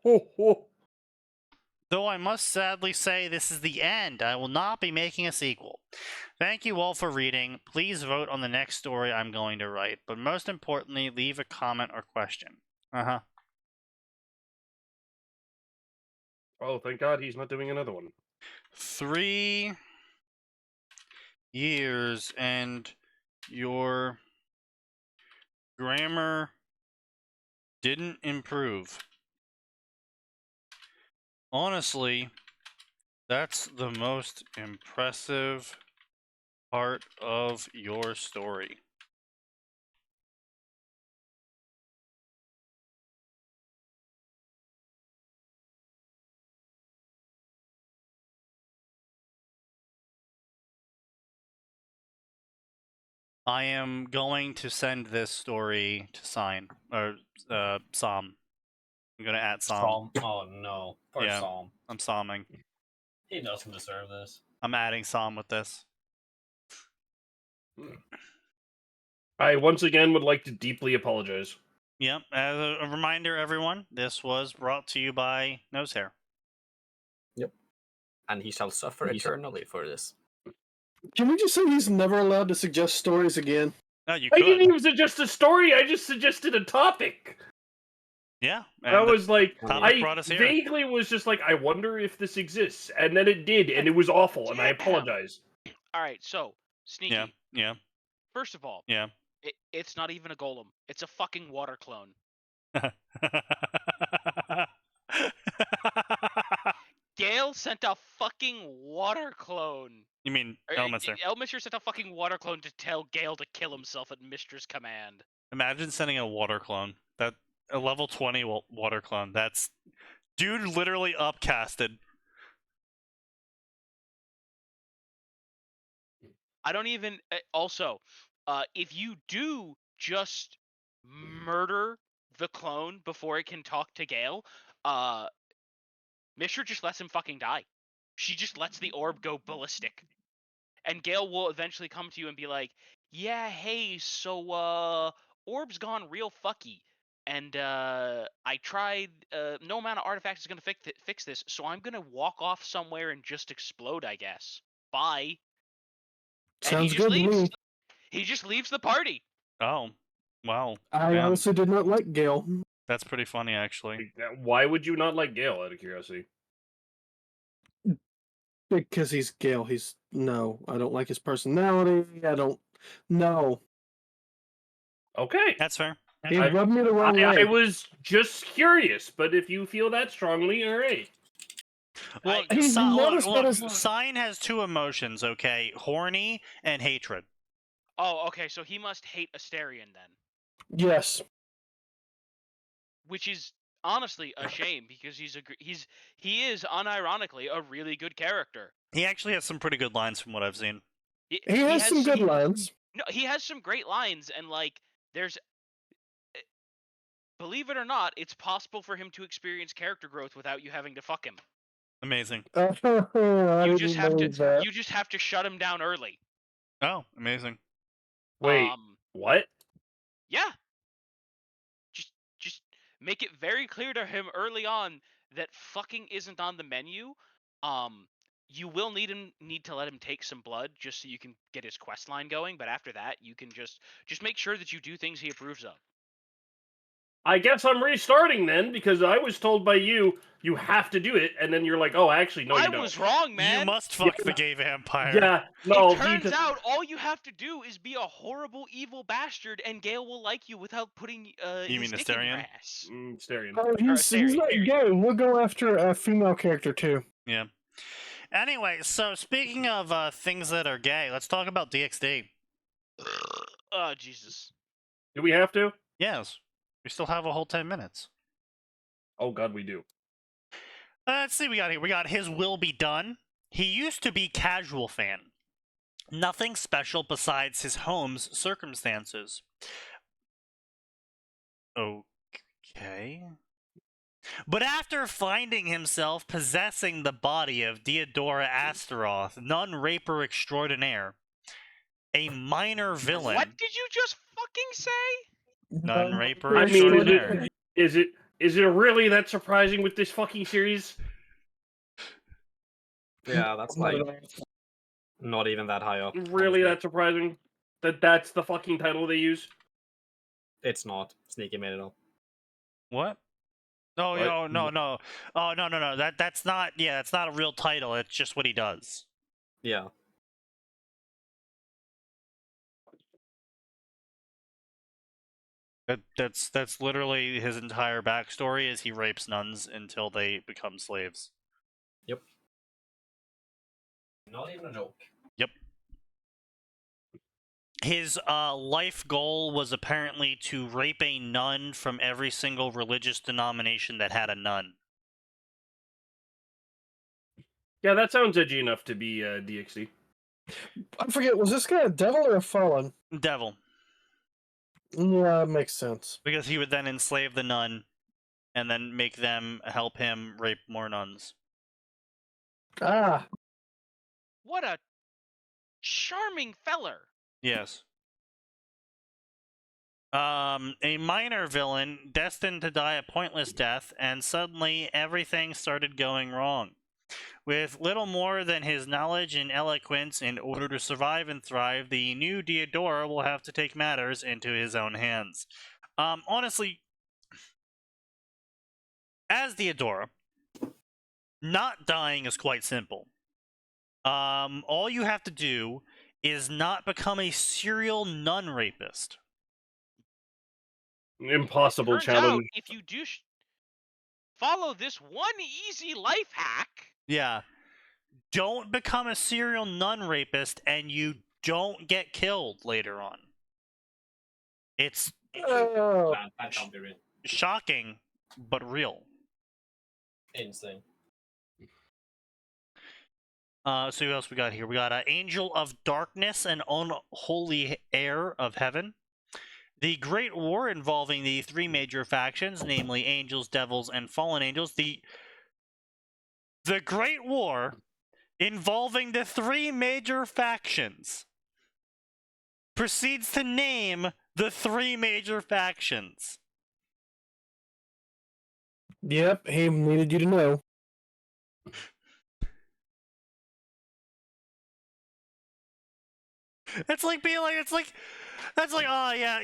Though I must sadly say this is the end, I will not be making a sequel. Thank you all for reading. Please vote on the next story I'm going to write, but most importantly, leave a comment or question. Oh, thank God he's not doing another one. 3 years and your grammar didn't improve. Honestly, that's the most impressive part of your story. I am going to send this story to Sign, or Psalm. I'm gonna add Psalm. Oh no. Poor Yeah. Psalm. I'm psalming. He doesn't deserve this. I'm adding Psalm with this. I once again would like to deeply apologize. Yep. As a reminder, everyone, this was brought to you by Nosehair. And he shall suffer eternally for this. Can we just say he's never allowed to suggest stories again? No, you I could. didn't even suggest a story, I just suggested a topic. Yeah. I was like, topic I brought us here. vaguely was just like, I wonder if this exists. And then it did, and it was awful, and I apologize. Alright, so, Sneaky. Yeah. First of all, Yeah. it's not even a golem. It's a fucking water clone. Gale sent a fucking water clone. You mean Elminster? Elminster sent a fucking water clone to tell Gale to kill himself at Mistress command. Imagine sending a water clone. A level 20 water clone. That's... Dude literally upcasted. I don't even... Also, if you do just murder the clone before it can talk to Gale, Mishra just lets him fucking die. She just lets the orb go ballistic. And Gale will eventually come to you and be like, yeah, hey, so, orb's gone real fucky. And, I tried, no amount of artifacts is gonna fix this, so I'm gonna walk off somewhere and just explode, I guess. Bye. Sounds good to me. He just leaves the party. Oh, wow. I Damn. honestly did not like Gale. That's pretty funny, actually. Why would you not like Gale, out of curiosity? Because he's Gale. No, I don't like his personality. I don't. No. Okay. That's fair. He rubbed me the wrong way. I was just curious, but if you feel that strongly, all right. Well, Sign has two emotions, okay? Horny and hatred. Oh, okay, so he must hate Asterion then. Yes. Which is honestly a shame because he is unironically a really good character. He actually has some pretty good lines from what I've seen. He has some good lines. No, he has some great lines, and like there's, believe it or not, it's possible for him to experience character growth without you having to fuck him. Amazing. You just have to shut him down early. Oh, amazing. Wait, what? Yeah. Just make it very clear to him early on that fucking isn't on the menu. You will need to let him take some blood just so you can get his quest line going, but after that, you can just make sure that you do things he approves of. I guess I'm restarting then, because I was told by you have to do it, and then you're like, oh, actually, no, you don't. I was wrong, man. You must fuck the gay vampire. Yeah, no. It turns out all you have to do is be a horrible, evil bastard, and Gale will like you without putting you mean Asterion? Asterion. Oh, he's not gay. We'll go after a female character too. Yeah. Anyway, so speaking of things that are gay, let's talk about DxD. Oh, Jesus. Do we have to? Yes. We still have a whole 10 minutes. Oh, God, we do. Let's see what we got here. We got His Will Be Done. He used to be casual fan. Nothing special besides his home's circumstances. Okay. But after finding himself possessing the body of Deodora Astaroth, nun raper extraordinaire, a minor villain. What did you just fucking say? Nun raper I extraordinaire. mean, is it really that surprising with this fucking series? Yeah, that's like not even that high up. Really that surprising? That's the fucking title they use? It's not. Sneaky made it up. What? Oh, What? no. Oh, no. That's not, yeah, that's not a real title. It's just what he does. Yeah. That's literally his entire backstory is he rapes nuns until they become slaves. Yep. Not even a joke. Yep. His life goal was apparently to rape a nun from every single religious denomination that had a nun. Yeah, that sounds edgy enough to be DxD. I forget, was this guy a devil or a fallen? Devil. Yeah, that makes sense. Because he would then enslave the nun and then make them help him rape more nuns. Ah. What a charming feller. Yes. A minor villain destined to die a pointless death, and suddenly everything started going wrong. With little more than his knowledge and eloquence in order to survive and thrive, the new Deodora will have to take matters into his own hands. Honestly, as Deodora, not dying is quite simple. All you have to do is not become a serial nun rapist. Impossible Turns challenge. out, if you do follow this one easy life hack... Yeah. Don't become a serial nun rapist and you don't get killed later on. It's That can't be real. shocking, but real. Insane. So who else we got here? We got Angel of Darkness and Unholy Heir of Heaven. The Great War involving the three major factions, namely Angels, Devils, and Fallen Angels. The Great War, involving the 3 major factions, proceeds to name the 3 major factions. Yep, he needed you to know. It's like being like, that's like, oh yeah,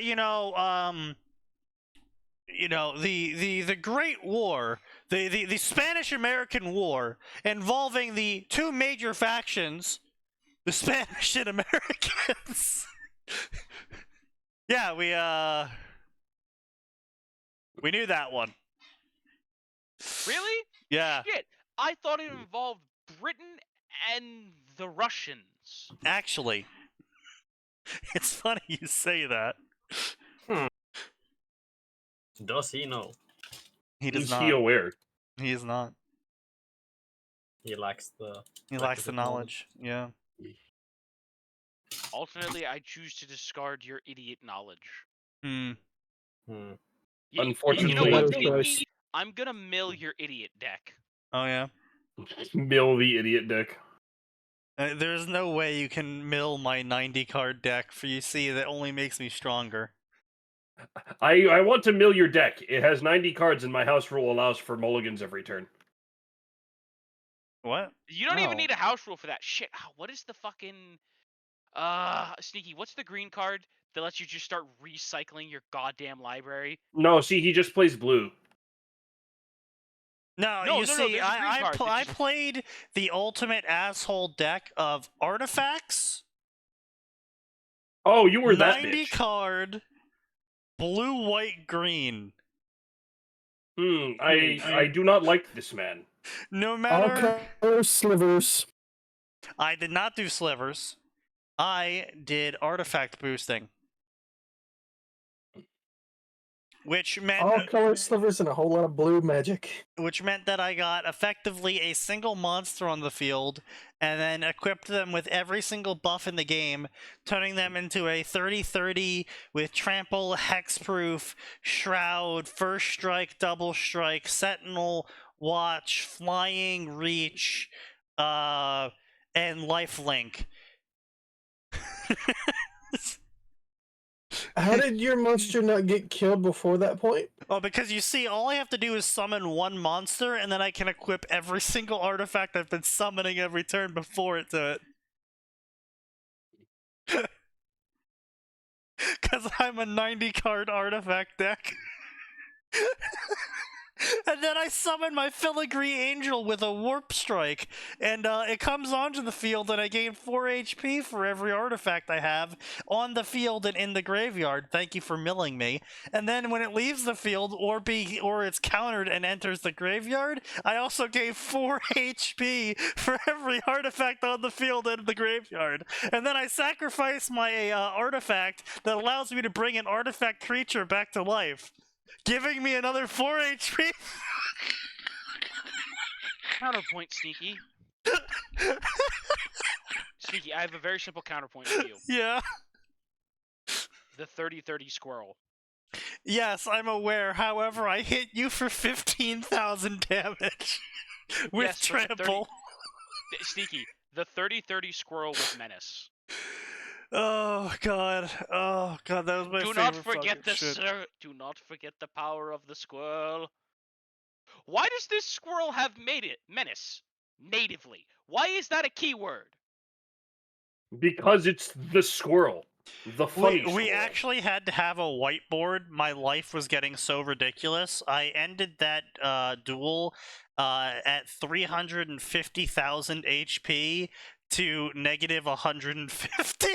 the Great War, the Spanish-American War, involving the 2 major factions, the Spanish and Americans. Yeah, we knew that one. Really? Yeah. Shit, I thought it involved Britain and the Russians. Actually, it's funny you say that. Does he know? He does Is not. he aware? He is not. He lacks the. He lacks the knowledge. Yeah. Alternately, I choose to discard your idiot knowledge. Hmm. Unfortunately, you know what, Better Sneaky? I'm gonna mill your idiot deck. Oh yeah. mill the idiot deck. There's no way you can mill my 90 card deck, for you see, that only makes me stronger. I want to mill your deck. It has 90 cards, and my house rule allows for mulligans every turn. What? You don't even No. need a house rule for that shit. What is the fucking Sneaky, what's the green card that lets you just start recycling your goddamn library? No, see, he just plays blue. No, No, you see, there's a green card that I just- played the ultimate asshole deck of artifacts. Oh, you were that 90 bitch. card, blue, white, green. I do not like this man. No All matter. color slivers. I did not do slivers. I did artifact boosting. Which meant All color slivers and a whole lot of blue magic. which meant that I got effectively a single monster on the field, and then equipped them with every single buff in the game, turning them into a 30-30 with trample, hexproof, shroud, first strike, double strike, sentinel, watch, flying, reach, and lifelink. How did your monster not get killed before that point? Oh, because you see, all I have to do is summon one monster, and then I can equip every single artifact I've been summoning every turn before it to it. Because I'm a 90-card artifact deck. And then I summon my filigree angel with a warp strike, and it comes onto the field, and I gain 4 HP for every artifact I have on the field and in the graveyard. Thank you for milling me. And then when it leaves the field, or it's countered and enters the graveyard, I also gain 4 HP for every artifact on the field and the graveyard. And then I sacrifice my artifact that allows me to bring an artifact creature back to life, giving me another 4 HP. Counterpoint, Sneaky. Sneaky, I have a very simple counterpoint for you. Yeah. The 30-30 squirrel. Yes, I'm aware. However, I hit you for 15,000 damage with Yes, for the 30 trample. Sneaky, the 30-30 squirrel with menace. Oh god. Oh god, that was my Do favorite not forget fucking shit. do not forget the power of the squirrel. Why does this squirrel have made it menace natively? Why is that a keyword? Because it's the squirrel. The funny We squirrel. actually had to have a whiteboard. My life was getting so ridiculous. I ended that duel at 350,000 HP to negative 150.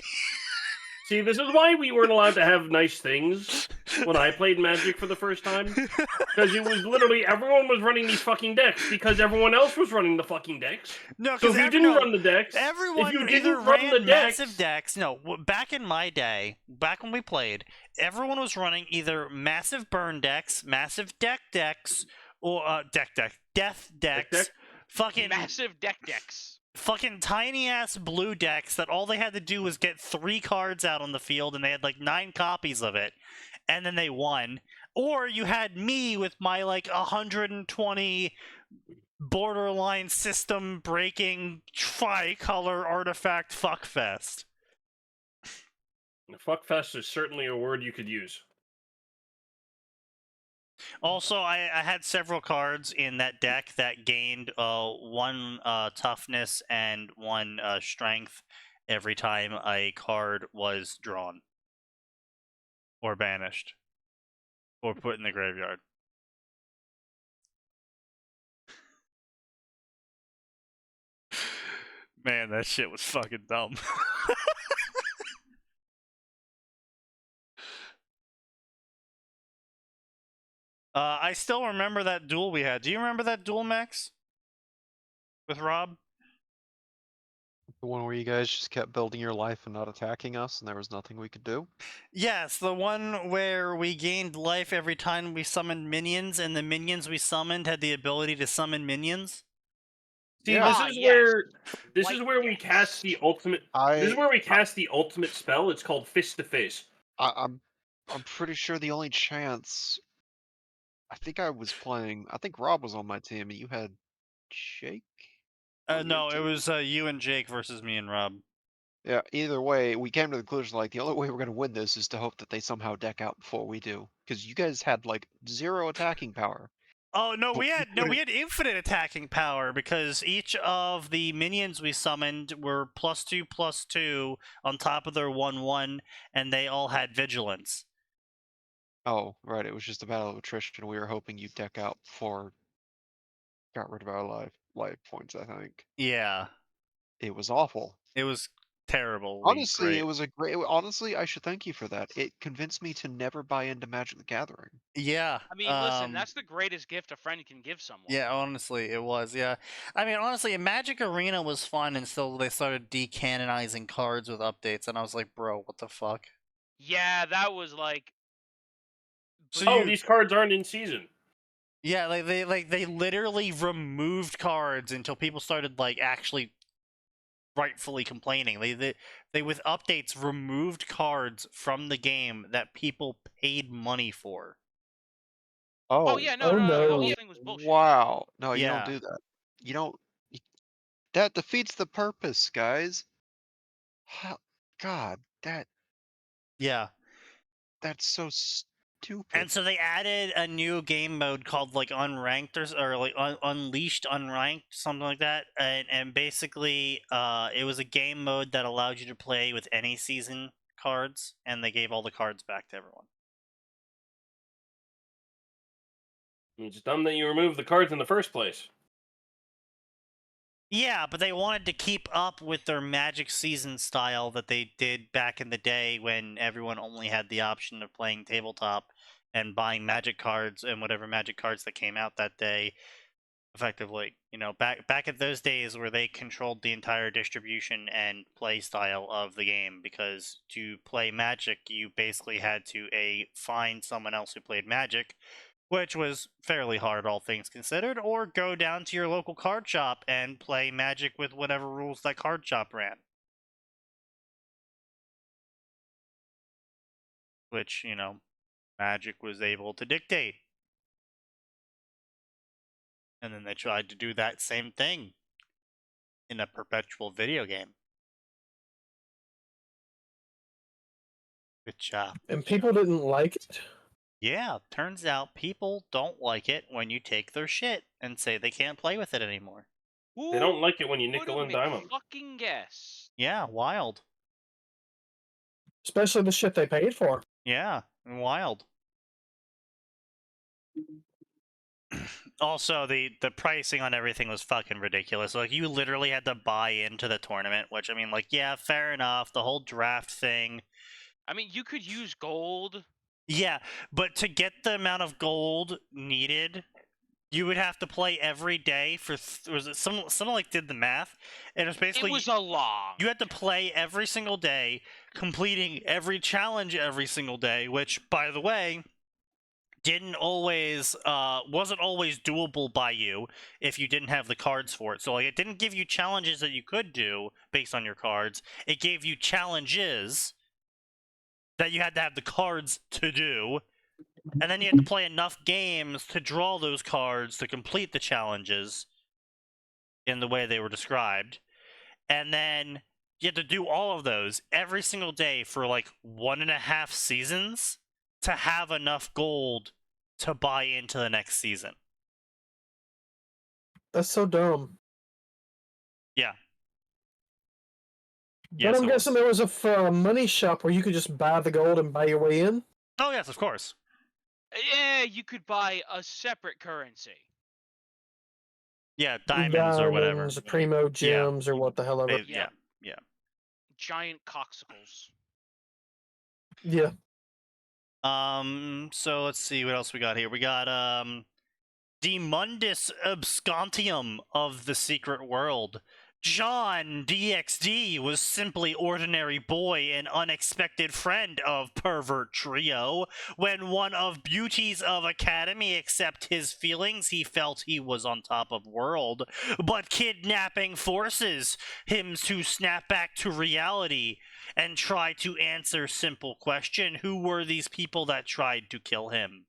See, this is why we weren't allowed to have nice things when I played Magic for the first time. Because it was literally, everyone was running these fucking decks because everyone else was running the fucking decks. No, So if you didn't run the decks, everyone if you either didn't run ran the massive decks, decks. No, back in my day, back when we played, everyone was running either massive burn decks, massive decks, or death decks, fucking Massive decks. fucking tiny ass blue decks that all they had to do was get 3 cards out on the field, and they had like 9 copies of it, and then they won. Or you had me with my like 120 borderline system breaking tricolor artifact fuckfest. Fuckfest is certainly a word you could use. Also, I had several cards in that deck that gained 1 toughness and 1 strength every time a card was drawn or banished or put in the graveyard. Man, that shit was fucking dumb. I still remember that duel we had. Do you remember that duel, Max? With Rob? The one where you guys just kept building your life and not attacking us, and there was nothing we could do? Yes, the one where we gained life every time we summoned minions, and the minions we summoned had the ability to summon minions. See, Yeah. this is where we cast the ultimate. This is where we cast the ultimate spell. It's called Fist to Face. I'm pretty sure the only chance. I think Rob was on my team, and you had Jake. No, it was you and Jake versus me and Rob. Yeah. Either way, we came to the conclusion like the only way we're gonna win this is to hope that they somehow deck out before we do, because you guys had like 0 attacking power. Oh no, we had infinite attacking power because each of the minions we summoned were +2/+2 on top of their 1/1, and they all had vigilance. Oh, right. It was just a battle of attrition. We were hoping you'd deck out before got rid of our life points, I think. Yeah. It was awful. It was terrible. Honestly, it was a great. Honestly, I should thank you for that. It convinced me to never buy into Magic the Gathering. Yeah. I mean, listen, that's the greatest gift a friend can give someone. Yeah, honestly, it was. Yeah. I mean, honestly, Magic Arena was fun until they started decanonizing cards with updates, and I was like, bro, what the fuck? Yeah, that was like. So these cards aren't in season. Yeah, they literally removed cards until people started like actually rightfully complaining. They with updates removed cards from the game that people paid money for. Oh yeah, no, the whole thing was bullshit. Wow. No, you Yeah. don't do that. You don't. That defeats the purpose, guys. God, Yeah. that's so stupid. And so they added a new game mode called like Unranked or like Unleashed Unranked, something like that. And basically, it was a game mode that allowed you to play with any season cards, and they gave all the cards back to everyone. It's dumb that you removed the cards in the first place. Yeah, but they wanted to keep up with their Magic season style that they did back in the day when everyone only had the option of playing tabletop and buying Magic cards and whatever Magic cards that came out that day. Effectively, you know, back at those days where they controlled the entire distribution and play style of the game, because to play Magic, you basically had to find someone else who played Magic, which was fairly hard, all things considered, or go down to your local card shop and play Magic with whatever rules that card shop ran. Which, you know, Magic was able to dictate. And then they tried to do that same thing in a perpetual video game. Good job. And people didn't like it? Yeah, turns out people don't like it when you take their shit and say they can't play with it anymore. They don't like it when you nickel and dime them. Fucking guess. Yeah, wild. Especially the shit they paid for. Yeah, wild. Also, the pricing on everything was fucking ridiculous. Like, you literally had to buy into the tournament, which, I mean, like, yeah, fair enough. The whole draft thing. I mean, you could use gold. Yeah, but to get the amount of gold needed, you would have to play every day for... was it someone like did the math? And it was basically... It was a lot. You had to play every single day, completing every challenge every single day, which, by the way... wasn't always doable by you if you didn't have the cards for it. So like, it didn't give you challenges that you could do based on your cards. It gave you challenges that you had to have the cards to do, and then you had to play enough games to draw those cards to complete the challenges. in the way they were described. And then you had to do all of those every single day for like 1.5 seasons to have enough gold to buy into the next season. That's so dumb. Yeah. But Yes, I'm it guessing was. there was a money shop where you could just buy the gold and buy your way in. Oh, yes, of course. Yeah, you could buy a separate currency. Yeah, diamonds or whatever. Diamonds, primo gems, or what the hell ever. Yeah. Giant coxicles. Yeah. So let's see what else we got here. We got the Mundus Abscontium of the Secret World. John DXD was simply ordinary boy and unexpected friend of pervert trio. When one of beauties of Academy accept his feelings, he felt he was on top of world. But kidnapping forces him to snap back to reality and try to answer simple question: who were these people that tried to kill him?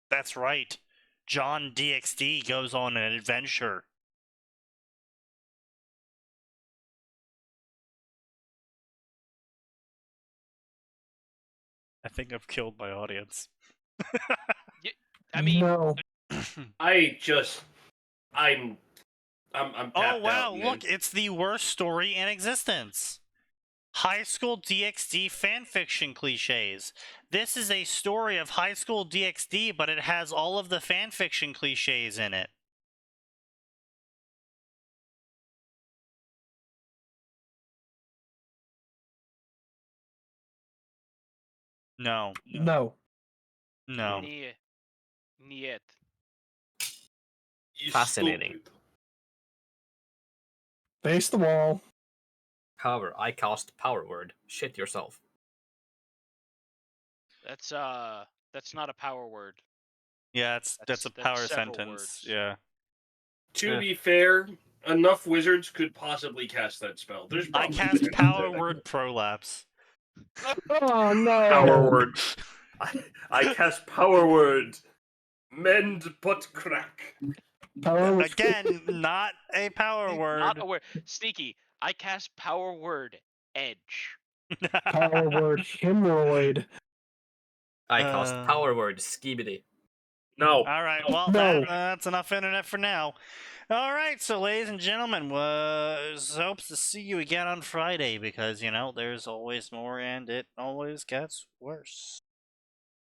That's right. John DXD goes on an adventure. I think I've killed my audience. I mean, no. I'm Oh tapped wow, out, man. look, it's the worst story in existence. High school DXD fanfiction cliches. This is a story of high school DXD, but it has all of the fanfiction cliches in it. No. No. No. Niet. You Fascinating. Stupid. Face the wall. However, I cast Power Word. Shit yourself. That's not a power word. Yeah, that's a power sentence. Words. Yeah. To be fair, enough wizards could possibly cast that spell. There's I cast Power Word Prolapse. Oh no! Power Word. I cast Power Word. Mend but crack. Power Again, not a power word. Not a word. Sneaky. I cast Power Word Edge. Power Word Hemorrhoid. I cast Power Word Skibidi. No. All right, well, No. that's enough internet for now. All right, so ladies and gentlemen, hopes to see you again on Friday because, you know, there's always more and it always gets worse.